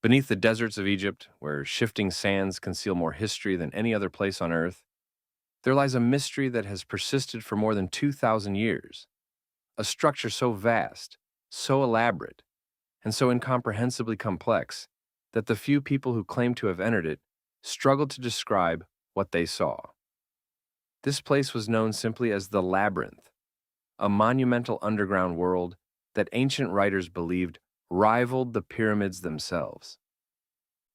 Beneath the deserts of Egypt, where shifting sands conceal more history than any other place on Earth, there lies a mystery that has persisted for more than 2,000 years. A structure so vast, so elaborate, and so incomprehensibly complex that the few people who claim to have entered it struggle to describe what they saw. This place was known simply as the Labyrinth, a monumental underground world that ancient writers believed rivaled the pyramids themselves.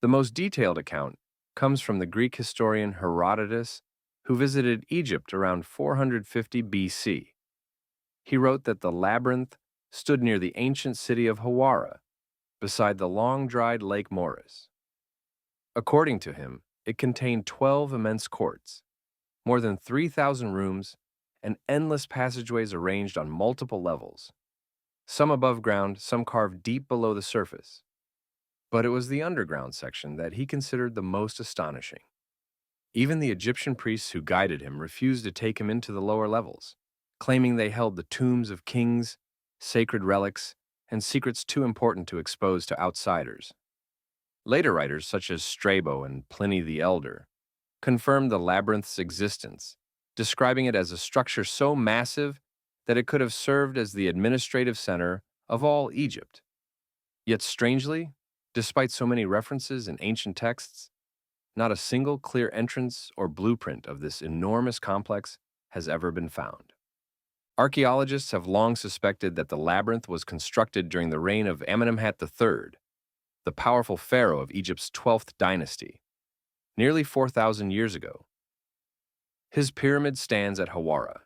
The most detailed account comes from the Greek historian Herodotus, who visited Egypt around 450 BC. He wrote that the labyrinth stood near the ancient city of Hawara, beside the long-dried Lake Moeris. According to him, it contained 12 immense courts, more than 3,000 rooms, and endless passageways arranged on multiple levels, some above ground, some carved deep below the surface. But it was the underground section that he considered the most astonishing. Even the Egyptian priests who guided him refused to take him into the lower levels, claiming they held the tombs of kings, sacred relics, and secrets too important to expose to outsiders. Later writers, such as Strabo and Pliny the Elder, confirmed the labyrinth's existence, describing it as a structure so massive that it could have served as the administrative center of all Egypt. Yet strangely, despite so many references in ancient texts, not a single clear entrance or blueprint of this enormous complex has ever been found. Archaeologists have long suspected that the labyrinth was constructed during the reign of Amenemhat III, the powerful pharaoh of Egypt's 12th dynasty, nearly 4,000 years ago. His pyramid stands at Hawara,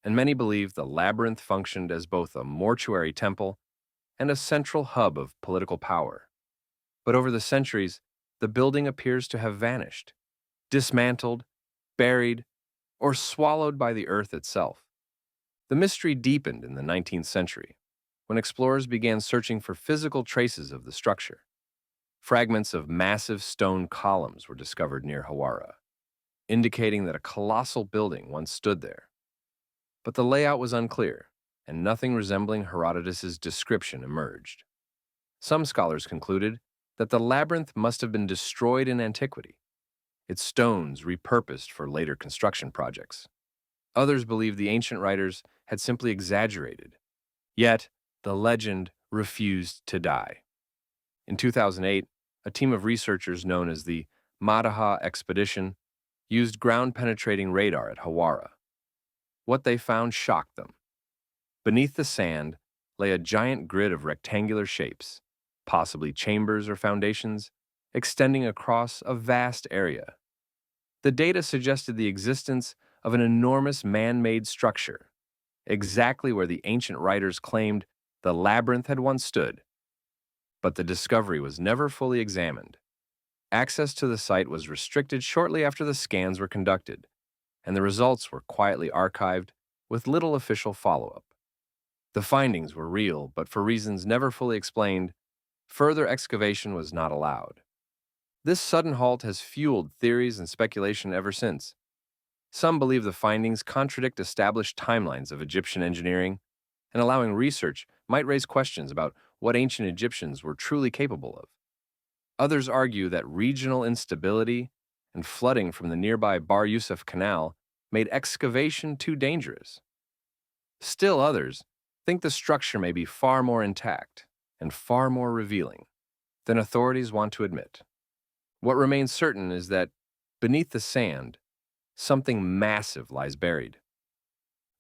and many believe the labyrinth functioned as both a mortuary temple and a central hub of political power. But over the centuries, the building appears to have vanished, dismantled, buried, or swallowed by the earth itself. The mystery deepened in the 19th century, when explorers began searching for physical traces of the structure. Fragments of massive stone columns were discovered near Hawara, indicating that a colossal building once stood there. But the layout was unclear, and nothing resembling Herodotus's description emerged. Some scholars concluded that the labyrinth must have been destroyed in antiquity, its stones repurposed for later construction projects. Others believed the ancient writers had simply exaggerated. Yet, the legend refused to die. In 2008, a team of researchers known as the Madaha Expedition used ground-penetrating radar at Hawara. What they found shocked them. Beneath the sand lay a giant grid of rectangular shapes, possibly chambers or foundations, extending across a vast area. The data suggested the existence of an enormous man-made structure, exactly where the ancient writers claimed the labyrinth had once stood. But the discovery was never fully examined. Access to the site was restricted shortly after the scans were conducted, and the results were quietly archived with little official follow-up. The findings were real, but for reasons never fully explained, further excavation was not allowed. This sudden halt has fueled theories and speculation ever since. Some believe the findings contradict established timelines of Egyptian engineering, and allowing research might raise questions about what ancient Egyptians were truly capable of. Others argue that regional instability and flooding from the nearby Bar Yusuf Canal made excavation too dangerous. Still others think the structure may be far more intact and far more revealing than authorities want to admit. What remains certain is that beneath the sand, something massive lies buried.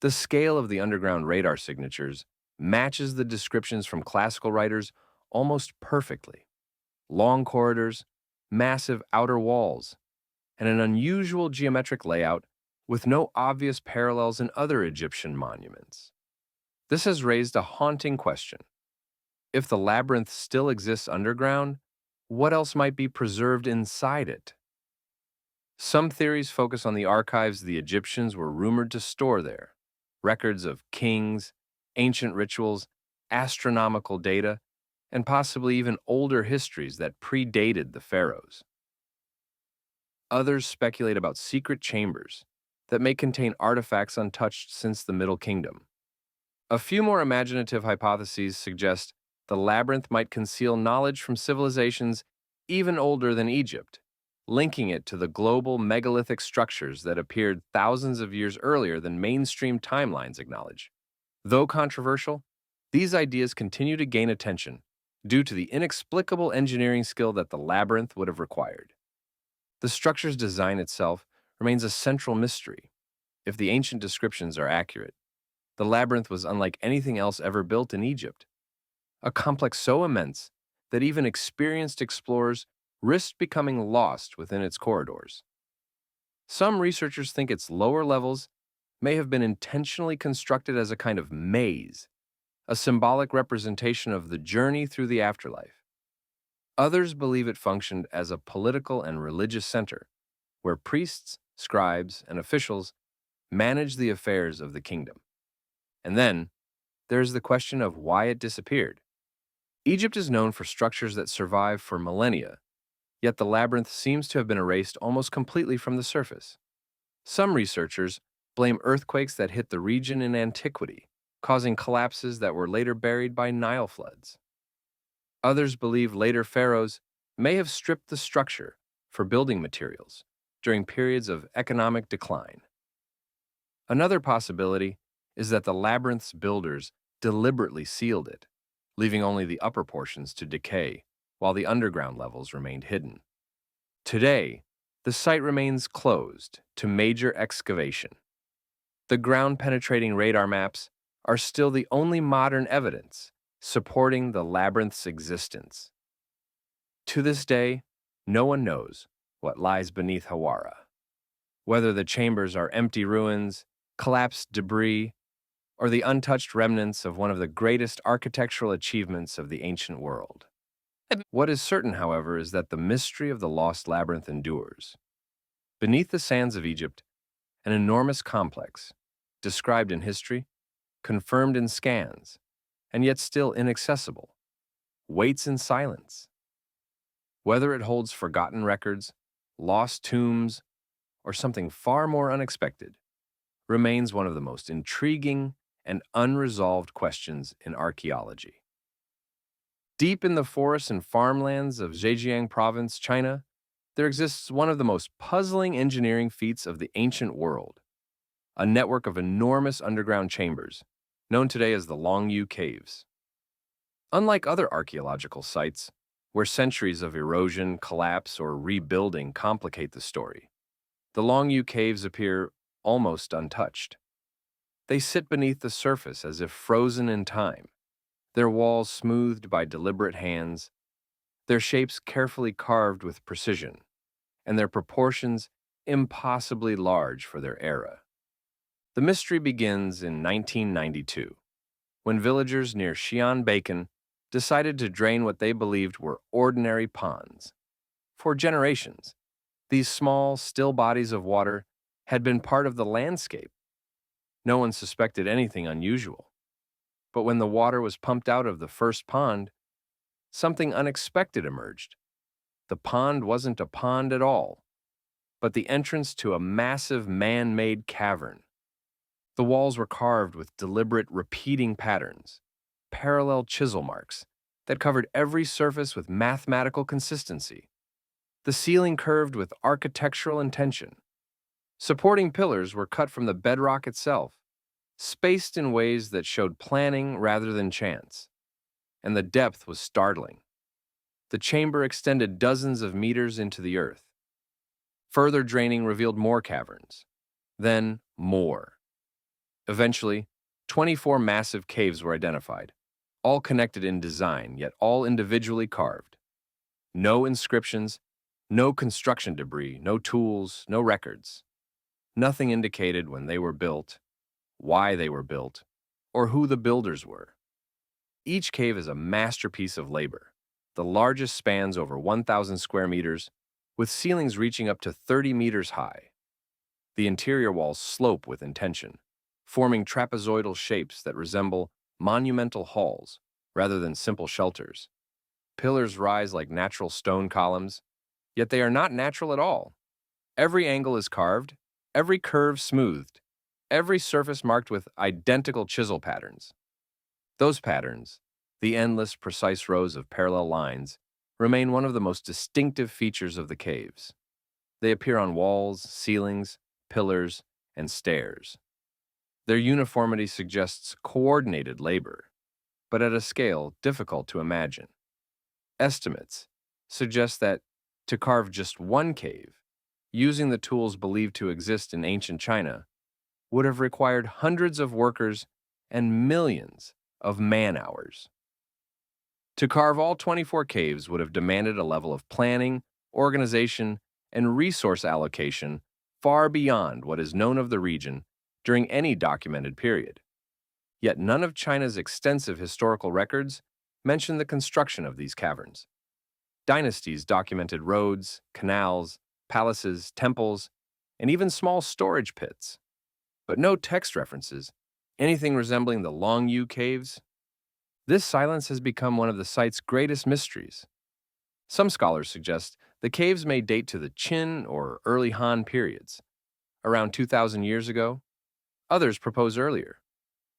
The scale of the underground radar signatures matches the descriptions from classical writers almost perfectly. Long corridors, massive outer walls, and an unusual geometric layout with no obvious parallels in other Egyptian monuments. This has raised a haunting question. If the labyrinth still exists underground, what else might be preserved inside it? Some theories focus on the archives the Egyptians were rumored to store there, records of kings, ancient rituals, astronomical data, and possibly even older histories that predated the pharaohs. Others speculate about secret chambers that may contain artifacts untouched since the Middle Kingdom. A few more imaginative hypotheses suggest the labyrinth might conceal knowledge from civilizations even older than Egypt, linking it to the global megalithic structures that appeared thousands of years earlier than mainstream timelines acknowledge. Though controversial, these ideas continue to gain attention due to the inexplicable engineering skill that the labyrinth would have required. The structure's design itself remains a central mystery. If the ancient descriptions are accurate, the labyrinth was unlike anything else ever built in Egypt, a complex so immense that even experienced explorers risked becoming lost within its corridors. Some researchers think its lower levels may have been intentionally constructed as a kind of maze, a symbolic representation of the journey through the afterlife. Others believe it functioned as a political and religious center, where priests, scribes, and officials managed the affairs of the kingdom. And then, there is the question of why it disappeared. Egypt is known for structures that survive for millennia, yet the labyrinth seems to have been erased almost completely from the surface. Some researchers blame earthquakes that hit the region in antiquity, causing collapses that were later buried by Nile floods. Others believe later pharaohs may have stripped the structure for building materials during periods of economic decline. Another possibility is that the labyrinth's builders deliberately sealed it, leaving only the upper portions to decay while the underground levels remained hidden. Today, the site remains closed to major excavation. The ground-penetrating radar maps are still the only modern evidence supporting the labyrinth's existence. To this day, no one knows what lies beneath Hawara. Whether the chambers are empty ruins, collapsed debris, or the untouched remnants of one of the greatest architectural achievements of the ancient world. What is certain, however, is that the mystery of the lost labyrinth endures. Beneath the sands of Egypt, an enormous complex, described in history, confirmed in scans, and yet still inaccessible, waits in silence. Whether it holds forgotten records, lost tombs, or something far more unexpected, remains one of the most intriguing and unresolved questions in archaeology. Deep in the forests and farmlands of Zhejiang Province, China, there exists one of the most puzzling engineering feats of the ancient world, a network of enormous underground chambers, known today as the Longyu Caves. Unlike other archaeological sites, where centuries of erosion, collapse, or rebuilding complicate the story, the Longyu Caves appear almost untouched. They sit beneath the surface as if frozen in time, their walls smoothed by deliberate hands, their shapes carefully carved with precision, and their proportions impossibly large for their era. The mystery begins in 1992, when villagers near Xi'an decided to drain what they believed were ordinary ponds. For generations, these small, still bodies of water had been part of the landscape. No one suspected anything unusual. But when the water was pumped out of the first pond, something unexpected emerged. The pond wasn't a pond at all, but the entrance to a massive man-made cavern. The walls were carved with deliberate, repeating patterns, parallel chisel marks that covered every surface with mathematical consistency. The ceiling curved with architectural intention. Supporting pillars were cut from the bedrock itself, spaced in ways that showed planning rather than chance. And the depth was startling. The chamber extended dozens of meters into the earth. Further draining revealed more caverns, then more. Eventually, 24 massive caves were identified, all connected in design, yet all individually carved. No inscriptions, no construction debris, no tools, no records. Nothing indicated when they were built, why they were built, or who the builders were. Each cave is a masterpiece of labor. The largest spans over 1,000 square meters, with ceilings reaching up to 30 meters high. The interior walls slope with intention, forming trapezoidal shapes that resemble monumental halls rather than simple shelters. Pillars rise like natural stone columns, yet they are not natural at all. Every angle is carved, every curve smoothed, every surface marked with identical chisel patterns. Those patterns, the endless, precise rows of parallel lines, remain one of the most distinctive features of the caves. They appear on walls, ceilings, pillars, and stairs. Their uniformity suggests coordinated labor, but at a scale difficult to imagine. Estimates suggest that to carve just one cave, using the tools believed to exist in ancient China, would have required hundreds of workers and millions of man-hours. To carve all 24 caves would have demanded a level of planning, organization, and resource allocation far beyond what is known of the region during any documented period. Yet none of China's extensive historical records mention the construction of these caverns. Dynasties documented roads, canals, palaces, temples, and even small storage pits, but no text references anything resembling the Longyu Caves. This silence has become one of the site's greatest mysteries. Some scholars suggest the caves may date to the Qin or early Han periods, around 2,000 years ago. Others propose earlier,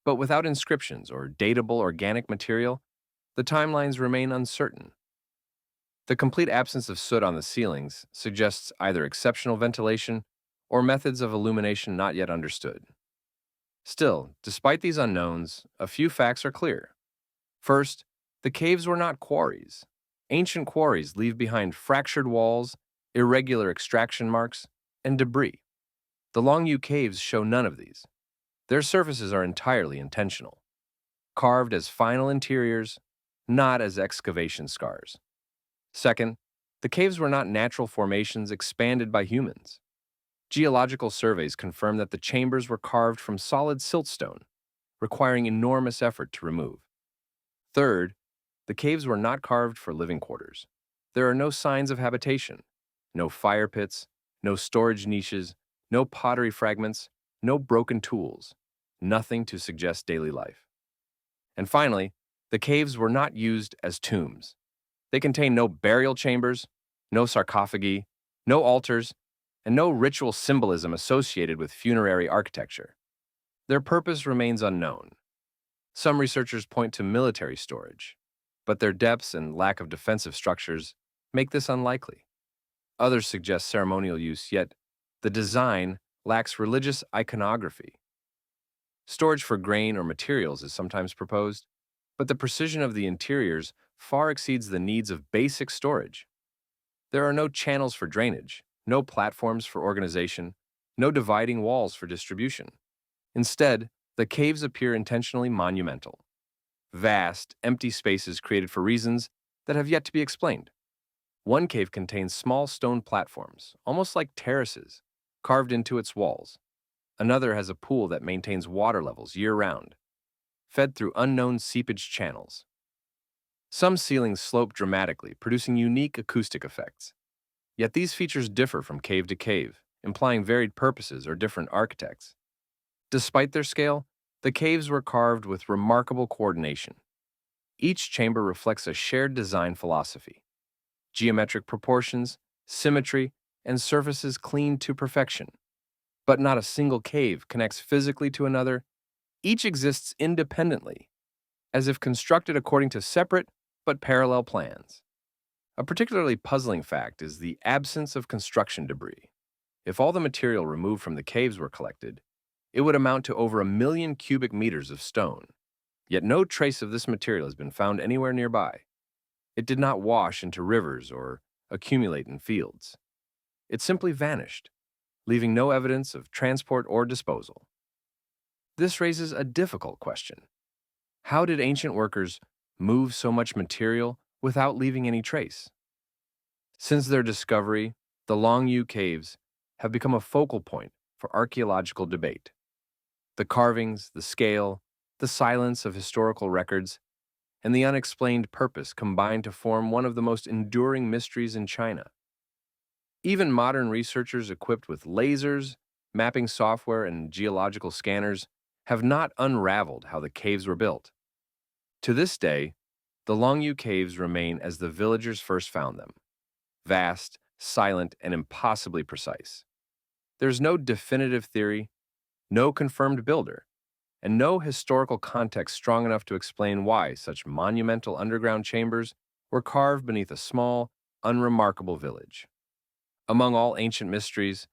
but without inscriptions or datable organic material, the timelines remain uncertain. The complete absence of soot on the ceilings suggests either exceptional ventilation or methods of illumination not yet understood. Still, despite these unknowns, a few facts are clear. First, the caves were not quarries. Ancient quarries leave behind fractured walls, irregular extraction marks, and debris. The Longyu Caves show none of these. Their surfaces are entirely intentional, carved as final interiors, not as excavation scars. Second, the caves were not natural formations expanded by humans. Geological surveys confirm that the chambers were carved from solid siltstone, requiring enormous effort to remove. Third, the caves were not carved for living quarters. There are no signs of habitation, no fire pits, no storage niches, no pottery fragments, no broken tools, nothing to suggest daily life. And finally, the caves were not used as tombs. They contain no burial chambers, no sarcophagi, no altars, and no ritual symbolism associated with funerary architecture. Their purpose remains unknown. Some researchers point to military storage, but their depths and lack of defensive structures make this unlikely. Others suggest ceremonial use, yet the design lacks religious iconography. Storage for grain or materials is sometimes proposed, but the precision of the interiors far exceeds the needs of basic storage. There are no channels for drainage, no platforms for organization, no dividing walls for distribution. Instead, the caves appear intentionally monumental. Vast, empty spaces created for reasons that have yet to be explained. One cave contains small stone platforms, almost like terraces, carved into its walls. Another has a pool that maintains water levels year-round, fed through unknown seepage channels. Some ceilings slope dramatically, producing unique acoustic effects. Yet these features differ from cave to cave, implying varied purposes or different architects. Despite their scale, the caves were carved with remarkable coordination. Each chamber reflects a shared design philosophy: geometric proportions, symmetry, and surfaces cleaned to perfection. But not a single cave connects physically to another. Each exists independently, as if constructed according to separate but parallel plans. A particularly puzzling fact is the absence of construction debris. If all the material removed from the caves were collected, it would amount to over 1 million cubic meters of stone. Yet no trace of this material has been found anywhere nearby. It did not wash into rivers or accumulate in fields. It simply vanished, leaving no evidence of transport or disposal. This raises a difficult question. How did ancient workers move so much material without leaving any trace? Since their discovery, the Longyu Caves have become a focal point for archaeological debate. The carvings, the scale, the silence of historical records, and the unexplained purpose combine to form one of the most enduring mysteries in China. Even modern researchers equipped with lasers, mapping software, and geological scanners have not unraveled how the caves were built. To this day, the Longyu Caves remain as the villagers first found them: vast, silent, and impossibly precise. There's no definitive theory, no confirmed builder, and no historical context strong enough to explain why such monumental underground chambers were carved beneath a small, unremarkable village. Among all ancient mysteries,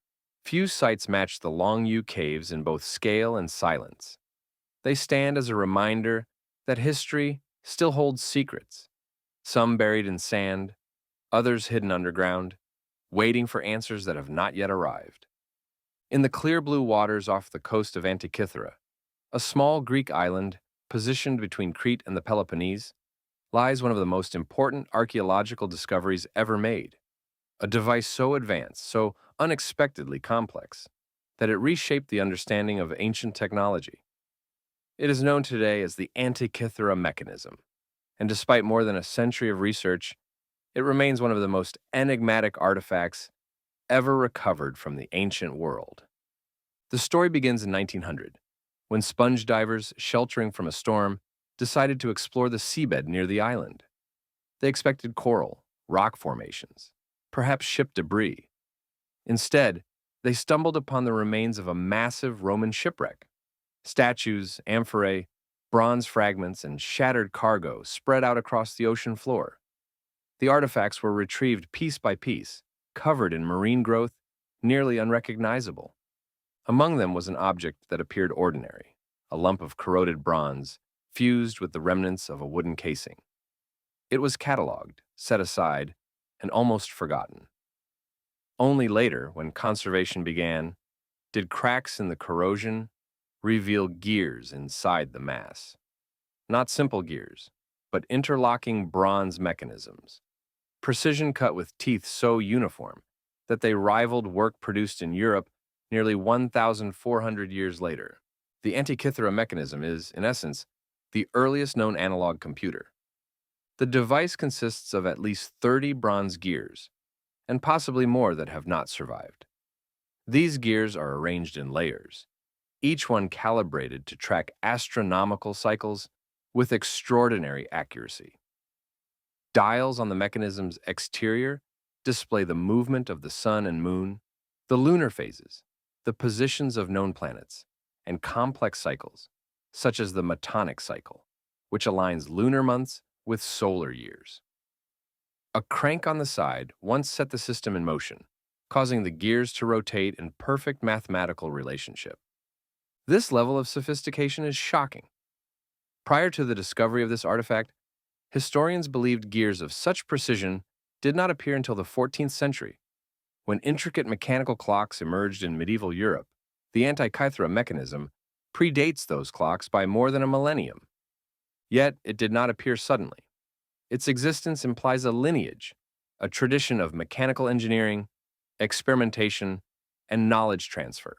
few sites match the Long Yu caves in both scale and silence. They stand as a reminder that history still holds secrets, some buried in sand, others hidden underground, waiting for answers that have not yet arrived. In the clear blue waters off the coast of Antikythera, a small Greek island positioned between Crete and the Peloponnese, lies one of the most important archaeological discoveries ever made. A device so advanced, so unexpectedly complex, that it reshaped the understanding of ancient technology. It is known today as the Antikythera mechanism, and despite more than a century of research, it remains one of the most enigmatic artifacts ever recovered from the ancient world. The story begins in 1900, when sponge divers sheltering from a storm decided to explore the seabed near the island. They expected coral, rock formations, perhaps ship debris. Instead, they stumbled upon the remains of a massive Roman shipwreck. Statues, amphorae, bronze fragments, and shattered cargo spread out across the ocean floor. The artifacts were retrieved piece by piece, covered in marine growth, nearly unrecognizable. Among them was an object that appeared ordinary, a lump of corroded bronze, fused with the remnants of a wooden casing. It was catalogued, set aside, and almost forgotten. Only later, when conservation began, did cracks in the corrosion reveal gears inside the mass. Not simple gears, but interlocking bronze mechanisms, precision cut with teeth so uniform that they rivaled work produced in Europe nearly 1,400 years later. The Antikythera mechanism is, in essence, the earliest known analog computer. The device consists of at least 30 bronze gears, and possibly more that have not survived. These gears are arranged in layers, each one calibrated to track astronomical cycles with extraordinary accuracy. Dials on the mechanism's exterior display the movement of the sun and moon, the lunar phases, the positions of known planets, and complex cycles, such as the Metonic cycle, which aligns lunar months with solar years. A crank on the side once set the system in motion, causing the gears to rotate in perfect mathematical relationship. This level of sophistication is shocking. Prior to the discovery of this artifact, historians believed gears of such precision did not appear until the 14th century, when intricate mechanical clocks emerged in medieval Europe. The Antikythera mechanism predates those clocks by more than a millennium. Yet it did not appear suddenly. Its existence implies a lineage, a tradition of mechanical engineering, experimentation, and knowledge transfer.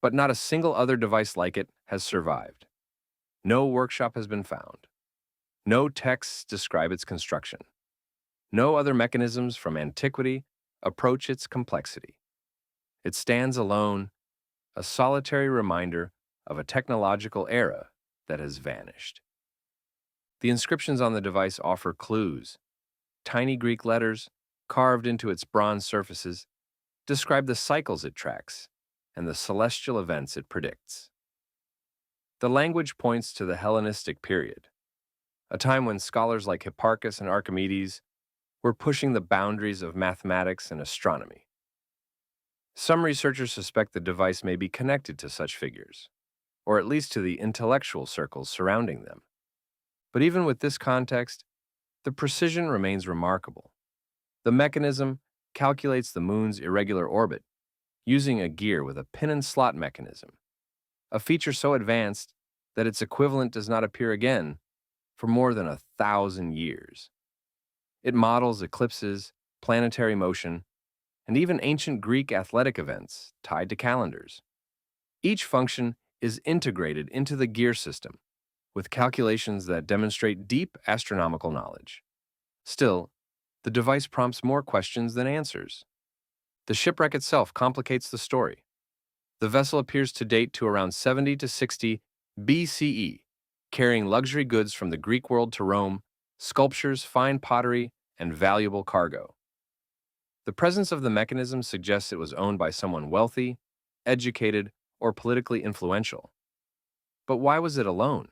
But not a single other device like it has survived. No workshop has been found. No texts describe its construction. No other mechanisms from antiquity approach its complexity. It stands alone, a solitary reminder of a technological era that has vanished. The inscriptions on the device offer clues. Tiny Greek letters, carved into its bronze surfaces, describe the cycles it tracks and the celestial events it predicts. The language points to the Hellenistic period, a time when scholars like Hipparchus and Archimedes were pushing the boundaries of mathematics and astronomy. Some researchers suspect the device may be connected to such figures, or at least to the intellectual circles surrounding them. But even with this context, the precision remains remarkable. The mechanism calculates the moon's irregular orbit using a gear with a pin and slot mechanism, a feature so advanced that its equivalent does not appear again for more than 1,000 years. It models eclipses, planetary motion, and even ancient Greek athletic events tied to calendars. Each function is integrated into the gear system, with calculations that demonstrate deep astronomical knowledge. Still, the device prompts more questions than answers. The shipwreck itself complicates the story. The vessel appears to date to around 70 to 60 BCE, carrying luxury goods from the Greek world to Rome, sculptures, fine pottery, and valuable cargo. The presence of the mechanism suggests it was owned by someone wealthy, educated, or politically influential. But why was it alone?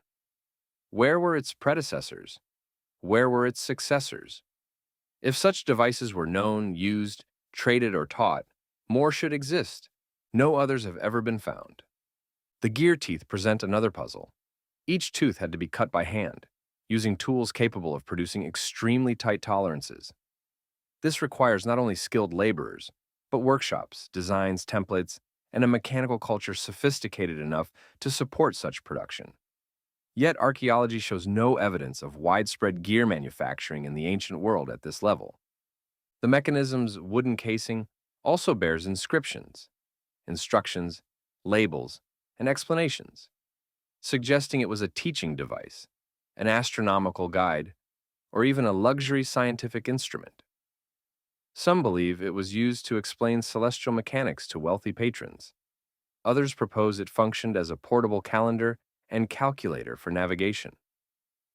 Where were its predecessors? Where were its successors? If such devices were known, used, traded, or taught, more should exist. No others have ever been found. The gear teeth present another puzzle. Each tooth had to be cut by hand, using tools capable of producing extremely tight tolerances. This requires not only skilled laborers, but workshops, designs, templates, and a mechanical culture sophisticated enough to support such production. Yet archaeology shows no evidence of widespread gear manufacturing in the ancient world at this level. The mechanism's wooden casing also bears inscriptions, instructions, labels, and explanations, suggesting it was a teaching device, an astronomical guide, or even a luxury scientific instrument. Some believe it was used to explain celestial mechanics to wealthy patrons. Others propose it functioned as a portable calendar and calculator for navigation.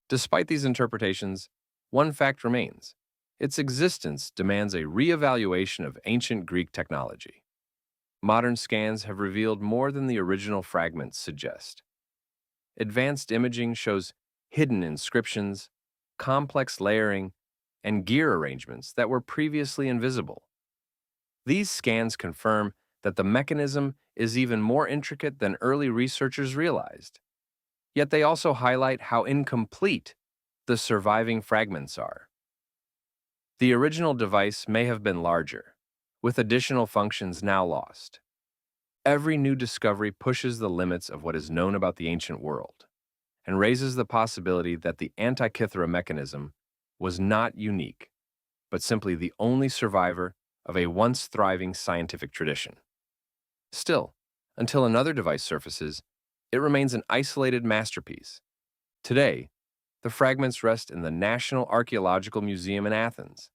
Despite these interpretations, one fact remains. Its existence demands a re-evaluation of ancient Greek technology. Modern scans have revealed more than the original fragments suggest. Advanced imaging shows hidden inscriptions, complex layering, and gear arrangements that were previously invisible. These scans confirm that the mechanism is even more intricate than early researchers realized. Yet they also highlight how incomplete the surviving fragments are. The original device may have been larger, with additional functions now lost. Every new discovery pushes the limits of what is known about the ancient world and raises the possibility that the Antikythera mechanism was not unique, but simply the only survivor of a once thriving scientific tradition. Still, until another device surfaces, it remains an isolated masterpiece. Today, the fragments rest in the National Archaeological Museum in Athens.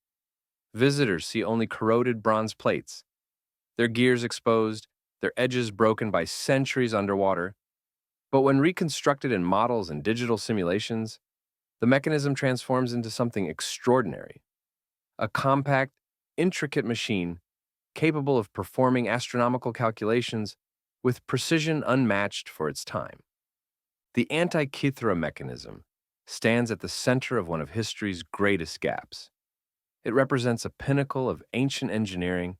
Visitors see only corroded bronze plates, their gears exposed, their edges broken by centuries underwater. But when reconstructed in models and digital simulations, the mechanism transforms into something extraordinary. A compact, intricate machine capable of performing astronomical calculations with precision unmatched for its time. The Antikythera mechanism stands at the center of one of history's greatest gaps. It represents a pinnacle of ancient engineering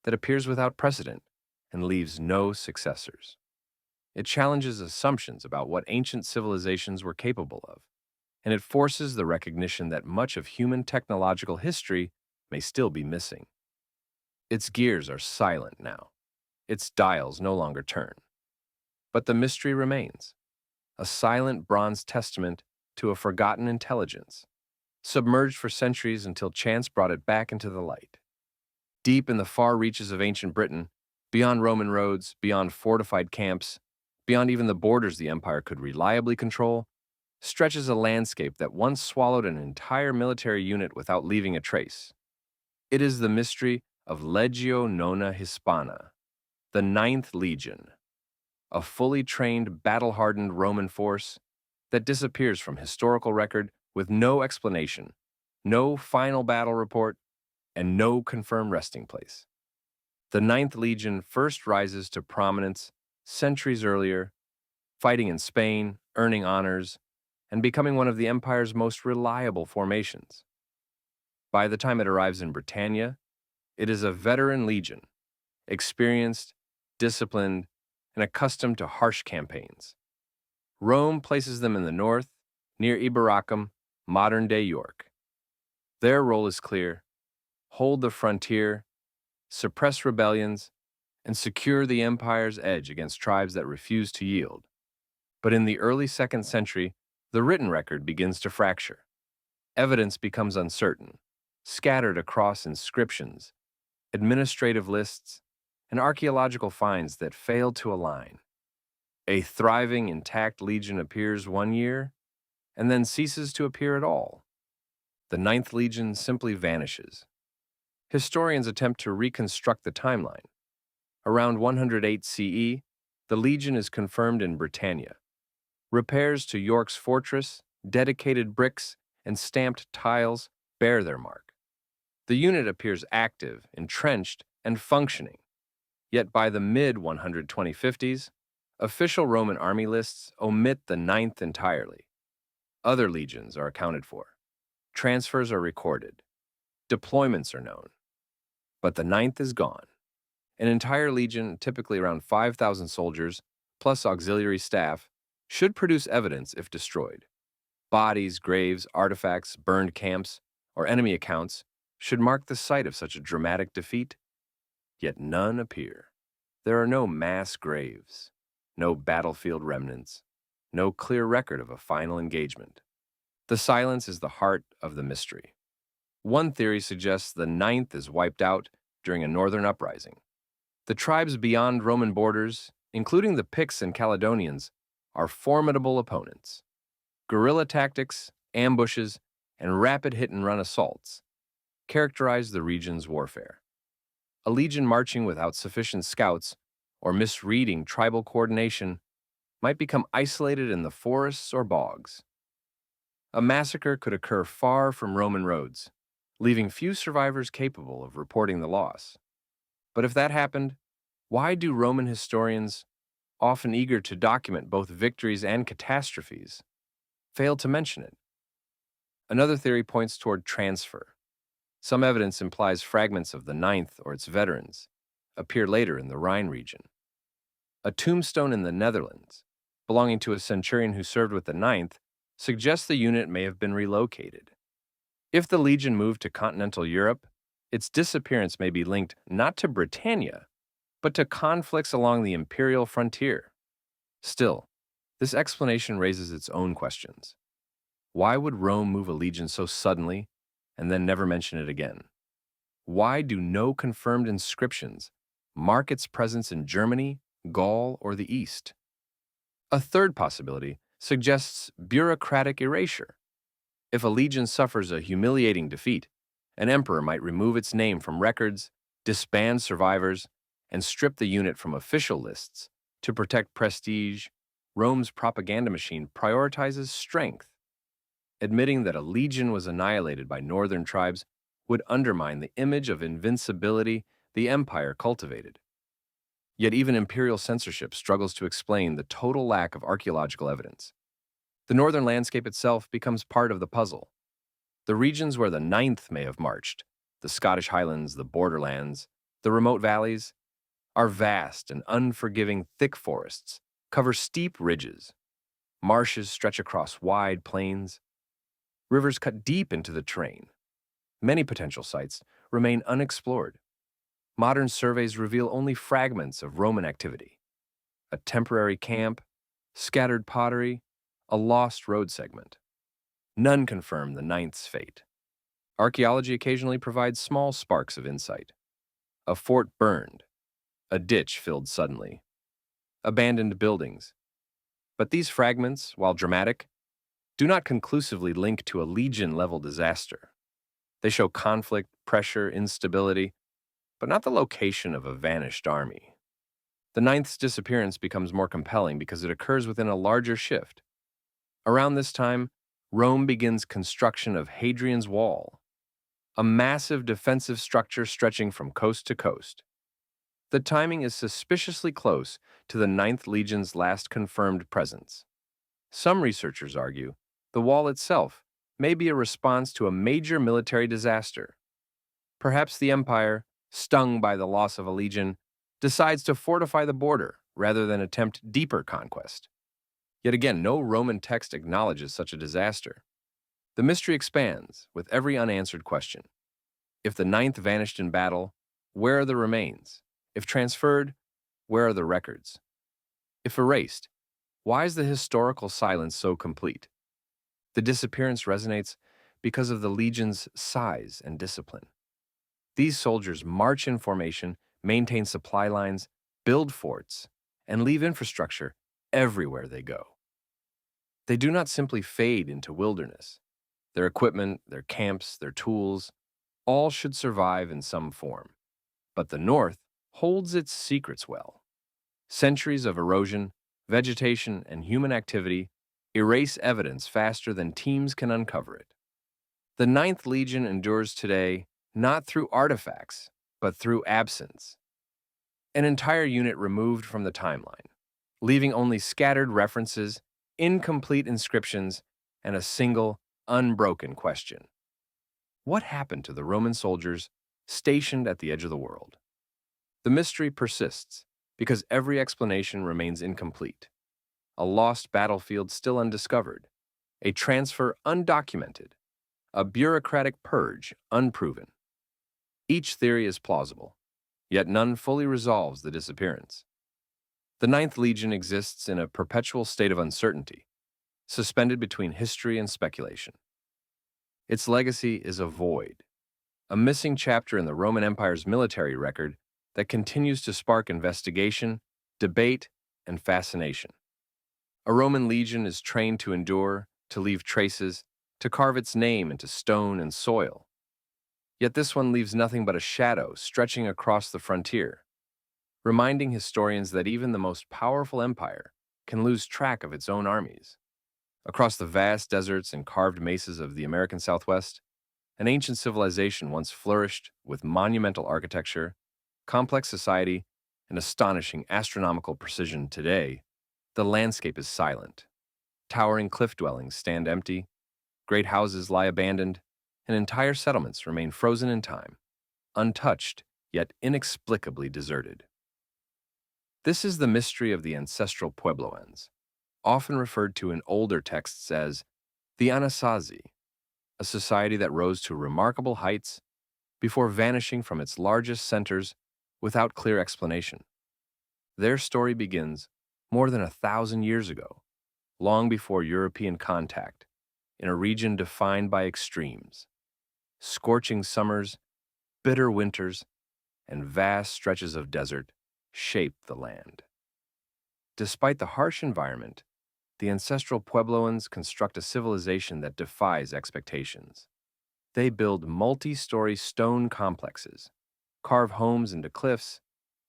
that appears without precedent and leaves no successors. It challenges assumptions about what ancient civilizations were capable of, and it forces the recognition that much of human technological history may still be missing. Its gears are silent now. Its dials no longer turn. But the mystery remains, a silent bronze testament to a forgotten intelligence, submerged for centuries until chance brought it back into the light. Deep in the far reaches of ancient Britain, beyond Roman roads, beyond fortified camps, beyond even the borders the empire could reliably control, stretches a landscape that once swallowed an entire military unit without leaving a trace. It is the mystery of Legio Nona Hispana, the Ninth Legion, a fully trained, battle-hardened Roman force that disappears from historical record with no explanation, no final battle report, and no confirmed resting place. The Ninth Legion first rises to prominence centuries earlier, fighting in Spain, earning honors, and becoming one of the empire's most reliable formations. By the time it arrives in Britannia, it is a veteran legion, experienced, disciplined, and accustomed to harsh campaigns. Rome places them in the north, near Iberacum, modern-day York. Their role is clear: hold the frontier, suppress rebellions, and secure the empire's edge against tribes that refuse to yield. But in the early 2nd century, the written record begins to fracture. Evidence becomes uncertain, scattered across inscriptions, administrative lists, and archaeological finds that fail to align. A thriving, intact legion appears one year, and then ceases to appear at all. The Ninth Legion simply vanishes. Historians attempt to reconstruct the timeline. Around 108 CE, the legion is confirmed in Britannia. Repairs to York's fortress, dedicated bricks, and stamped tiles bear their mark. The unit appears active, entrenched, and functioning. Yet by the mid-12050s, official Roman army lists omit the Ninth entirely. Other legions are accounted for. Transfers are recorded. Deployments are known. But the ninth is gone. An entire legion, typically around 5,000 soldiers, plus auxiliary staff, should produce evidence if destroyed. Bodies, graves, artifacts, burned camps, or enemy accounts should mark the site of such a dramatic defeat, yet none appear. There are no mass graves, no battlefield remnants, no clear record of a final engagement. The silence is the heart of the mystery. One theory suggests the ninth is wiped out during a northern uprising. The tribes beyond Roman borders, including the Picts and Caledonians, are formidable opponents. Guerrilla tactics, ambushes, and rapid hit-and-run assaults characterize the region's warfare. A legion marching without sufficient scouts or misreading tribal coordination might become isolated in the forests or bogs. A massacre could occur far from Roman roads, leaving few survivors capable of reporting the loss. But if that happened, why do Roman historians, often eager to document both victories and catastrophes, fail to mention it? Another theory points toward transfer. Some evidence implies fragments of the ninth or its veterans appear later in the Rhine region. A tombstone in the Netherlands, belonging to a centurion who served with the ninth, suggests the unit may have been relocated. If the legion moved to continental Europe, its disappearance may be linked not to Britannia, but to conflicts along the imperial frontier. Still, this explanation raises its own questions. Why would Rome move a legion so suddenly and then never mention it again? Why do no confirmed inscriptions mark its presence in Germany, Gaul, or the East? A third possibility suggests bureaucratic erasure. If a legion suffers a humiliating defeat, an emperor might remove its name from records, disband survivors, and strip the unit from official lists. To protect prestige, Rome's propaganda machine prioritizes strength. Admitting that a legion was annihilated by northern tribes would undermine the image of invincibility the empire cultivated. Yet even imperial censorship struggles to explain the total lack of archaeological evidence. The northern landscape itself becomes part of the puzzle. The regions where the ninth may have marched, the Scottish Highlands, the borderlands, the remote valleys, are vast and unforgiving thick forests, cover steep ridges. Marshes stretch across wide plains. Rivers cut deep into the terrain. Many potential sites remain unexplored. Modern surveys reveal only fragments of Roman activity: a temporary camp, scattered pottery, a lost road segment. None confirm the ninth's fate. Archaeology occasionally provides small sparks of insight. A fort burned, a ditch filled suddenly, abandoned buildings. But these fragments, while dramatic, do not conclusively link to a legion-level disaster. They show conflict, pressure, instability, but not the location of a vanished army. The ninth's disappearance becomes more compelling because it occurs within a larger shift. Around this time, Rome begins construction of Hadrian's Wall, a massive defensive structure stretching from coast to coast. The timing is suspiciously close to the Ninth Legion's last confirmed presence. Some researchers argue the wall itself may be a response to a major military disaster. Perhaps the empire, stung by the loss of a legion, decides to fortify the border rather than attempt deeper conquest. Yet again, no Roman text acknowledges such a disaster. The mystery expands with every unanswered question. If the ninth vanished in battle, where are the remains? If transferred, where are the records? If erased, why is the historical silence so complete? The disappearance resonates because of the legion's size and discipline. These soldiers march in formation, maintain supply lines, build forts, and leave infrastructure everywhere they go. They do not simply fade into wilderness. Their equipment, their camps, their tools, all should survive in some form. But the North holds its secrets well. Centuries of erosion, vegetation, and human activity erase evidence faster than teams can uncover it. The Ninth Legion endures today not through artifacts, but through absence. An entire unit removed from the timeline, leaving only scattered references, incomplete inscriptions, and a single, unbroken question. What happened to the Roman soldiers stationed at the edge of the world? The mystery persists because every explanation remains incomplete. A lost battlefield still undiscovered, a transfer undocumented, a bureaucratic purge unproven. Each theory is plausible, yet none fully resolves the disappearance. The Ninth Legion exists in a perpetual state of uncertainty, suspended between history and speculation. Its legacy is a void, a missing chapter in the Roman Empire's military record that continues to spark investigation, debate, and fascination. A Roman legion is trained to endure, to leave traces, to carve its name into stone and soil. Yet this one leaves nothing but a shadow stretching across the frontier, reminding historians that even the most powerful empire can lose track of its own armies. Across the vast deserts and carved mesas of the American Southwest, an ancient civilization once flourished with monumental architecture, complex society, and astonishing astronomical precision. Today, the landscape is silent. Towering cliff dwellings stand empty, great houses lie abandoned, and entire settlements remain frozen in time, untouched yet inexplicably deserted. This is the mystery of the ancestral Puebloans, often referred to in older texts as the Anasazi, a society that rose to remarkable heights before vanishing from its largest centers without clear explanation. Their story begins more than 1,000 years ago, long before European contact, in a region defined by extremes. Scorching summers, bitter winters, and vast stretches of desert shaped the land. Despite the harsh environment, the ancestral Puebloans construct a civilization that defies expectations. They build multi-story stone complexes, carve homes into cliffs,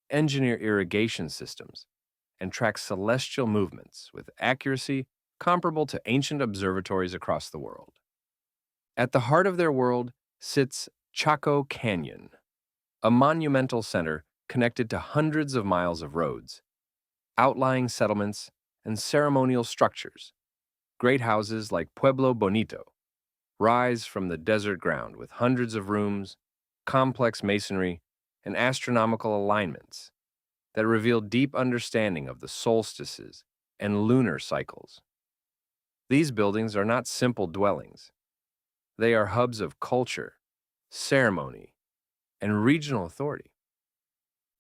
engineer irrigation systems, and track celestial movements with accuracy comparable to ancient observatories across the world. At the heart of their world sits Chaco Canyon, a monumental center connected to hundreds of miles of roads, outlying settlements, and ceremonial structures. Great houses like Pueblo Bonito rise from the desert ground with hundreds of rooms, complex masonry, and astronomical alignments that reveal deep understanding of the solstices and lunar cycles. These buildings are not simple dwellings. They are hubs of culture, ceremony, and regional authority.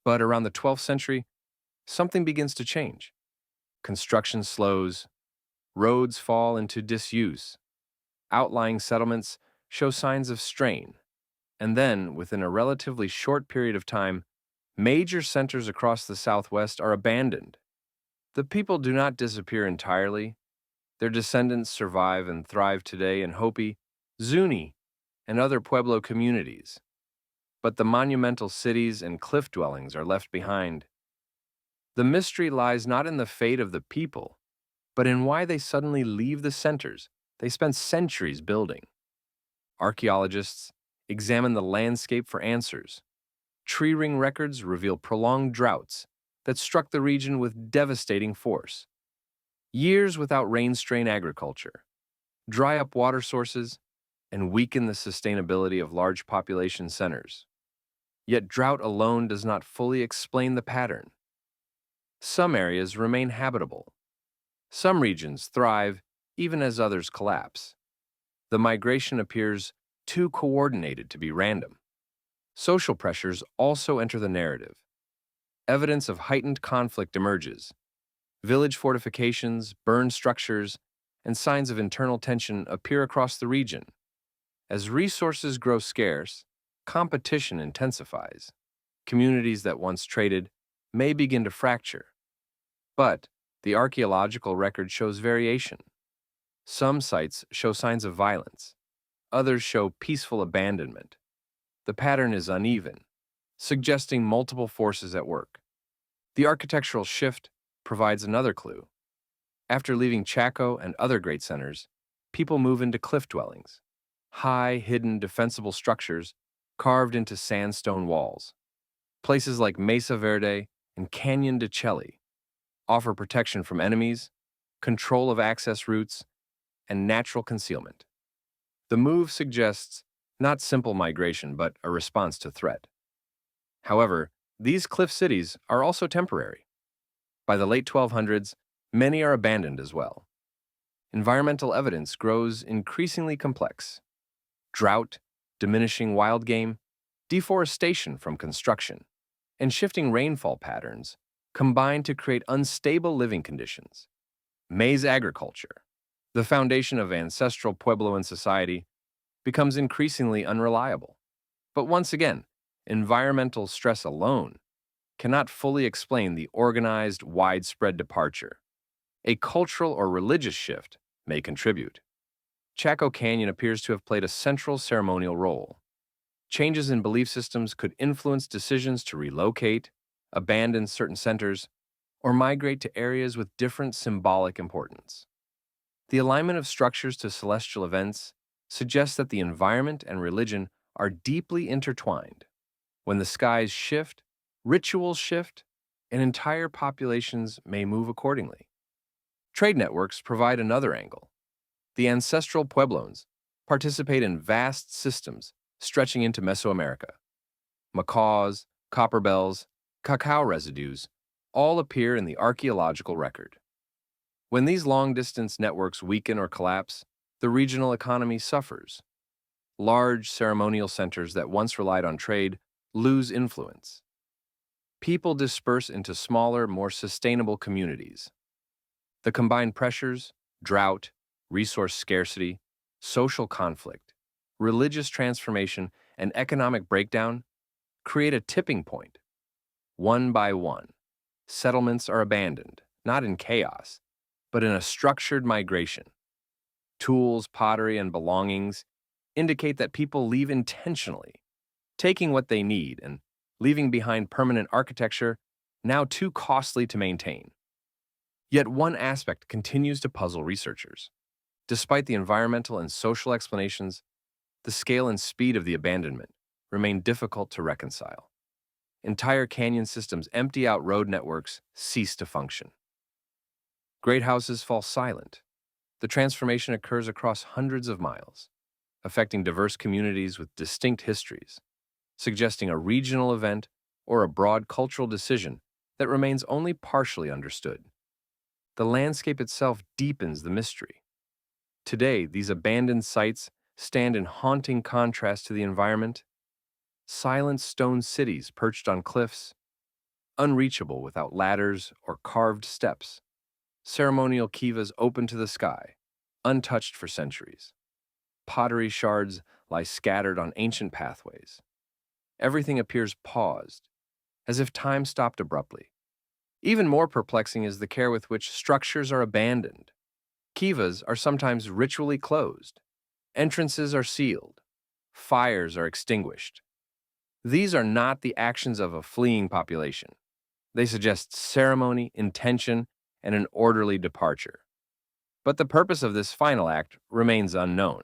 But around the 12th century, something begins to change. Construction slows, roads fall into disuse, outlying settlements show signs of strain, and then, within a relatively short period of time, major centers across the Southwest are abandoned. The people do not disappear entirely. Their descendants survive and thrive today in Hopi, Zuni, and other Pueblo communities. But the monumental cities and cliff dwellings are left behind. The mystery lies not in the fate of the people, but in why they suddenly leave the centers they spent centuries building. Archaeologists examine the landscape for answers. Tree ring records reveal prolonged droughts that struck the region with devastating force. Years without rain-strain agriculture, dry up water sources, and weaken the sustainability of large population centers. Yet drought alone does not fully explain the pattern. Some areas remain habitable. Some regions thrive even as others collapse. The migration appears too coordinated to be random. Social pressures also enter the narrative. Evidence of heightened conflict emerges. Village fortifications, burned structures, and signs of internal tension appear across the region. As resources grow scarce, competition intensifies. Communities that once traded may begin to fracture. But the archaeological record shows variation. Some sites show signs of violence. Others show peaceful abandonment. The pattern is uneven, suggesting multiple forces at work. The architectural shift provides another clue. After leaving Chaco and other great centers, people move into cliff dwellings, high, hidden, defensible structures carved into sandstone walls. Places like Mesa Verde and Canyon de Chelly offer protection from enemies, control of access routes, and natural concealment. The move suggests not simple migration, but a response to threat. However, these cliff cities are also temporary. By the late 1200s, many are abandoned as well. Environmental evidence grows increasingly complex. Drought, diminishing wild game, deforestation from construction, and shifting rainfall patterns combine to create unstable living conditions. Maize agriculture, the foundation of ancestral Puebloan society, becomes increasingly unreliable. But once again, environmental stress alone cannot fully explain the organized, widespread departure. A cultural or religious shift may contribute. Chaco Canyon appears to have played a central ceremonial role. Changes in belief systems could influence decisions to relocate, abandon certain centers, or migrate to areas with different symbolic importance. The alignment of structures to celestial events suggests that the environment and religion are deeply intertwined. When the skies shift, rituals shift, and entire populations may move accordingly. Trade networks provide another angle. The ancestral Pueblones participate in vast systems stretching into Mesoamerica. Macaws, copper bells, cacao residues all appear in the archaeological record. When these long-distance networks weaken or collapse, the regional economy suffers. Large ceremonial centers that once relied on trade lose influence. People disperse into smaller, more sustainable communities. The combined pressures, drought, resource scarcity, social conflict, religious transformation, and economic breakdown create a tipping point. One by one, settlements are abandoned, not in chaos, but in a structured migration. Tools, pottery, and belongings indicate that people leave intentionally, taking what they need and leaving behind permanent architecture now too costly to maintain. Yet one aspect continues to puzzle researchers. Despite the environmental and social explanations, the scale and speed of the abandonment remain difficult to reconcile. Entire canyon systems empty out, road networks cease to function. Great houses fall silent. The transformation occurs across hundreds of miles, affecting diverse communities with distinct histories, suggesting a regional event or a broad cultural decision that remains only partially understood. The landscape itself deepens the mystery. Today, these abandoned sites stand in haunting contrast to the environment. Silent stone cities perched on cliffs, unreachable without ladders or carved steps. Ceremonial kivas open to the sky, untouched for centuries. Pottery shards lie scattered on ancient pathways. Everything appears paused, as if time stopped abruptly. Even more perplexing is the care with which structures are abandoned. Kivas are sometimes ritually closed. Entrances are sealed. Fires are extinguished. These are not the actions of a fleeing population. They suggest ceremony, intention, and an orderly departure. But the purpose of this final act remains unknown.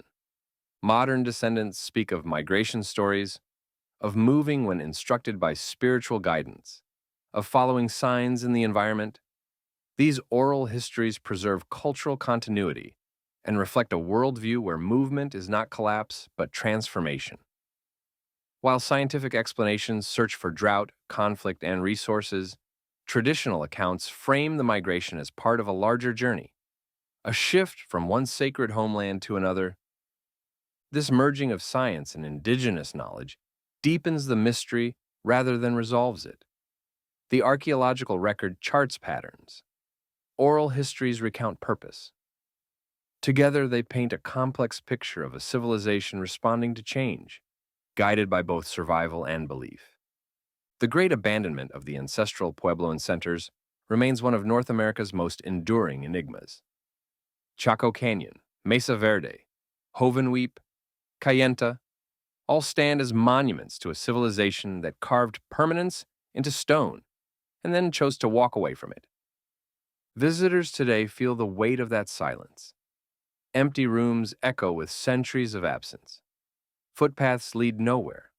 Modern descendants speak of migration stories, of moving when instructed by spiritual guidance, of following signs in the environment. These oral histories preserve cultural continuity and reflect a worldview where movement is not collapse but transformation. While scientific explanations search for drought, conflict, and resources, traditional accounts frame the migration as part of a larger journey, a shift from one sacred homeland to another. This merging of science and indigenous knowledge deepens the mystery rather than resolves it. The archaeological record charts patterns. Oral histories recount purpose. Together, they paint a complex picture of a civilization responding to change, guided by both survival and belief. The great abandonment of the ancestral Puebloan centers remains one of North America's most enduring enigmas. Chaco Canyon, Mesa Verde, Hovenweep, Kayenta all stand as monuments to a civilization that carved permanence into stone and then chose to walk away from it. Visitors today feel the weight of that silence. Empty rooms echo with centuries of absence. Footpaths lead nowhere.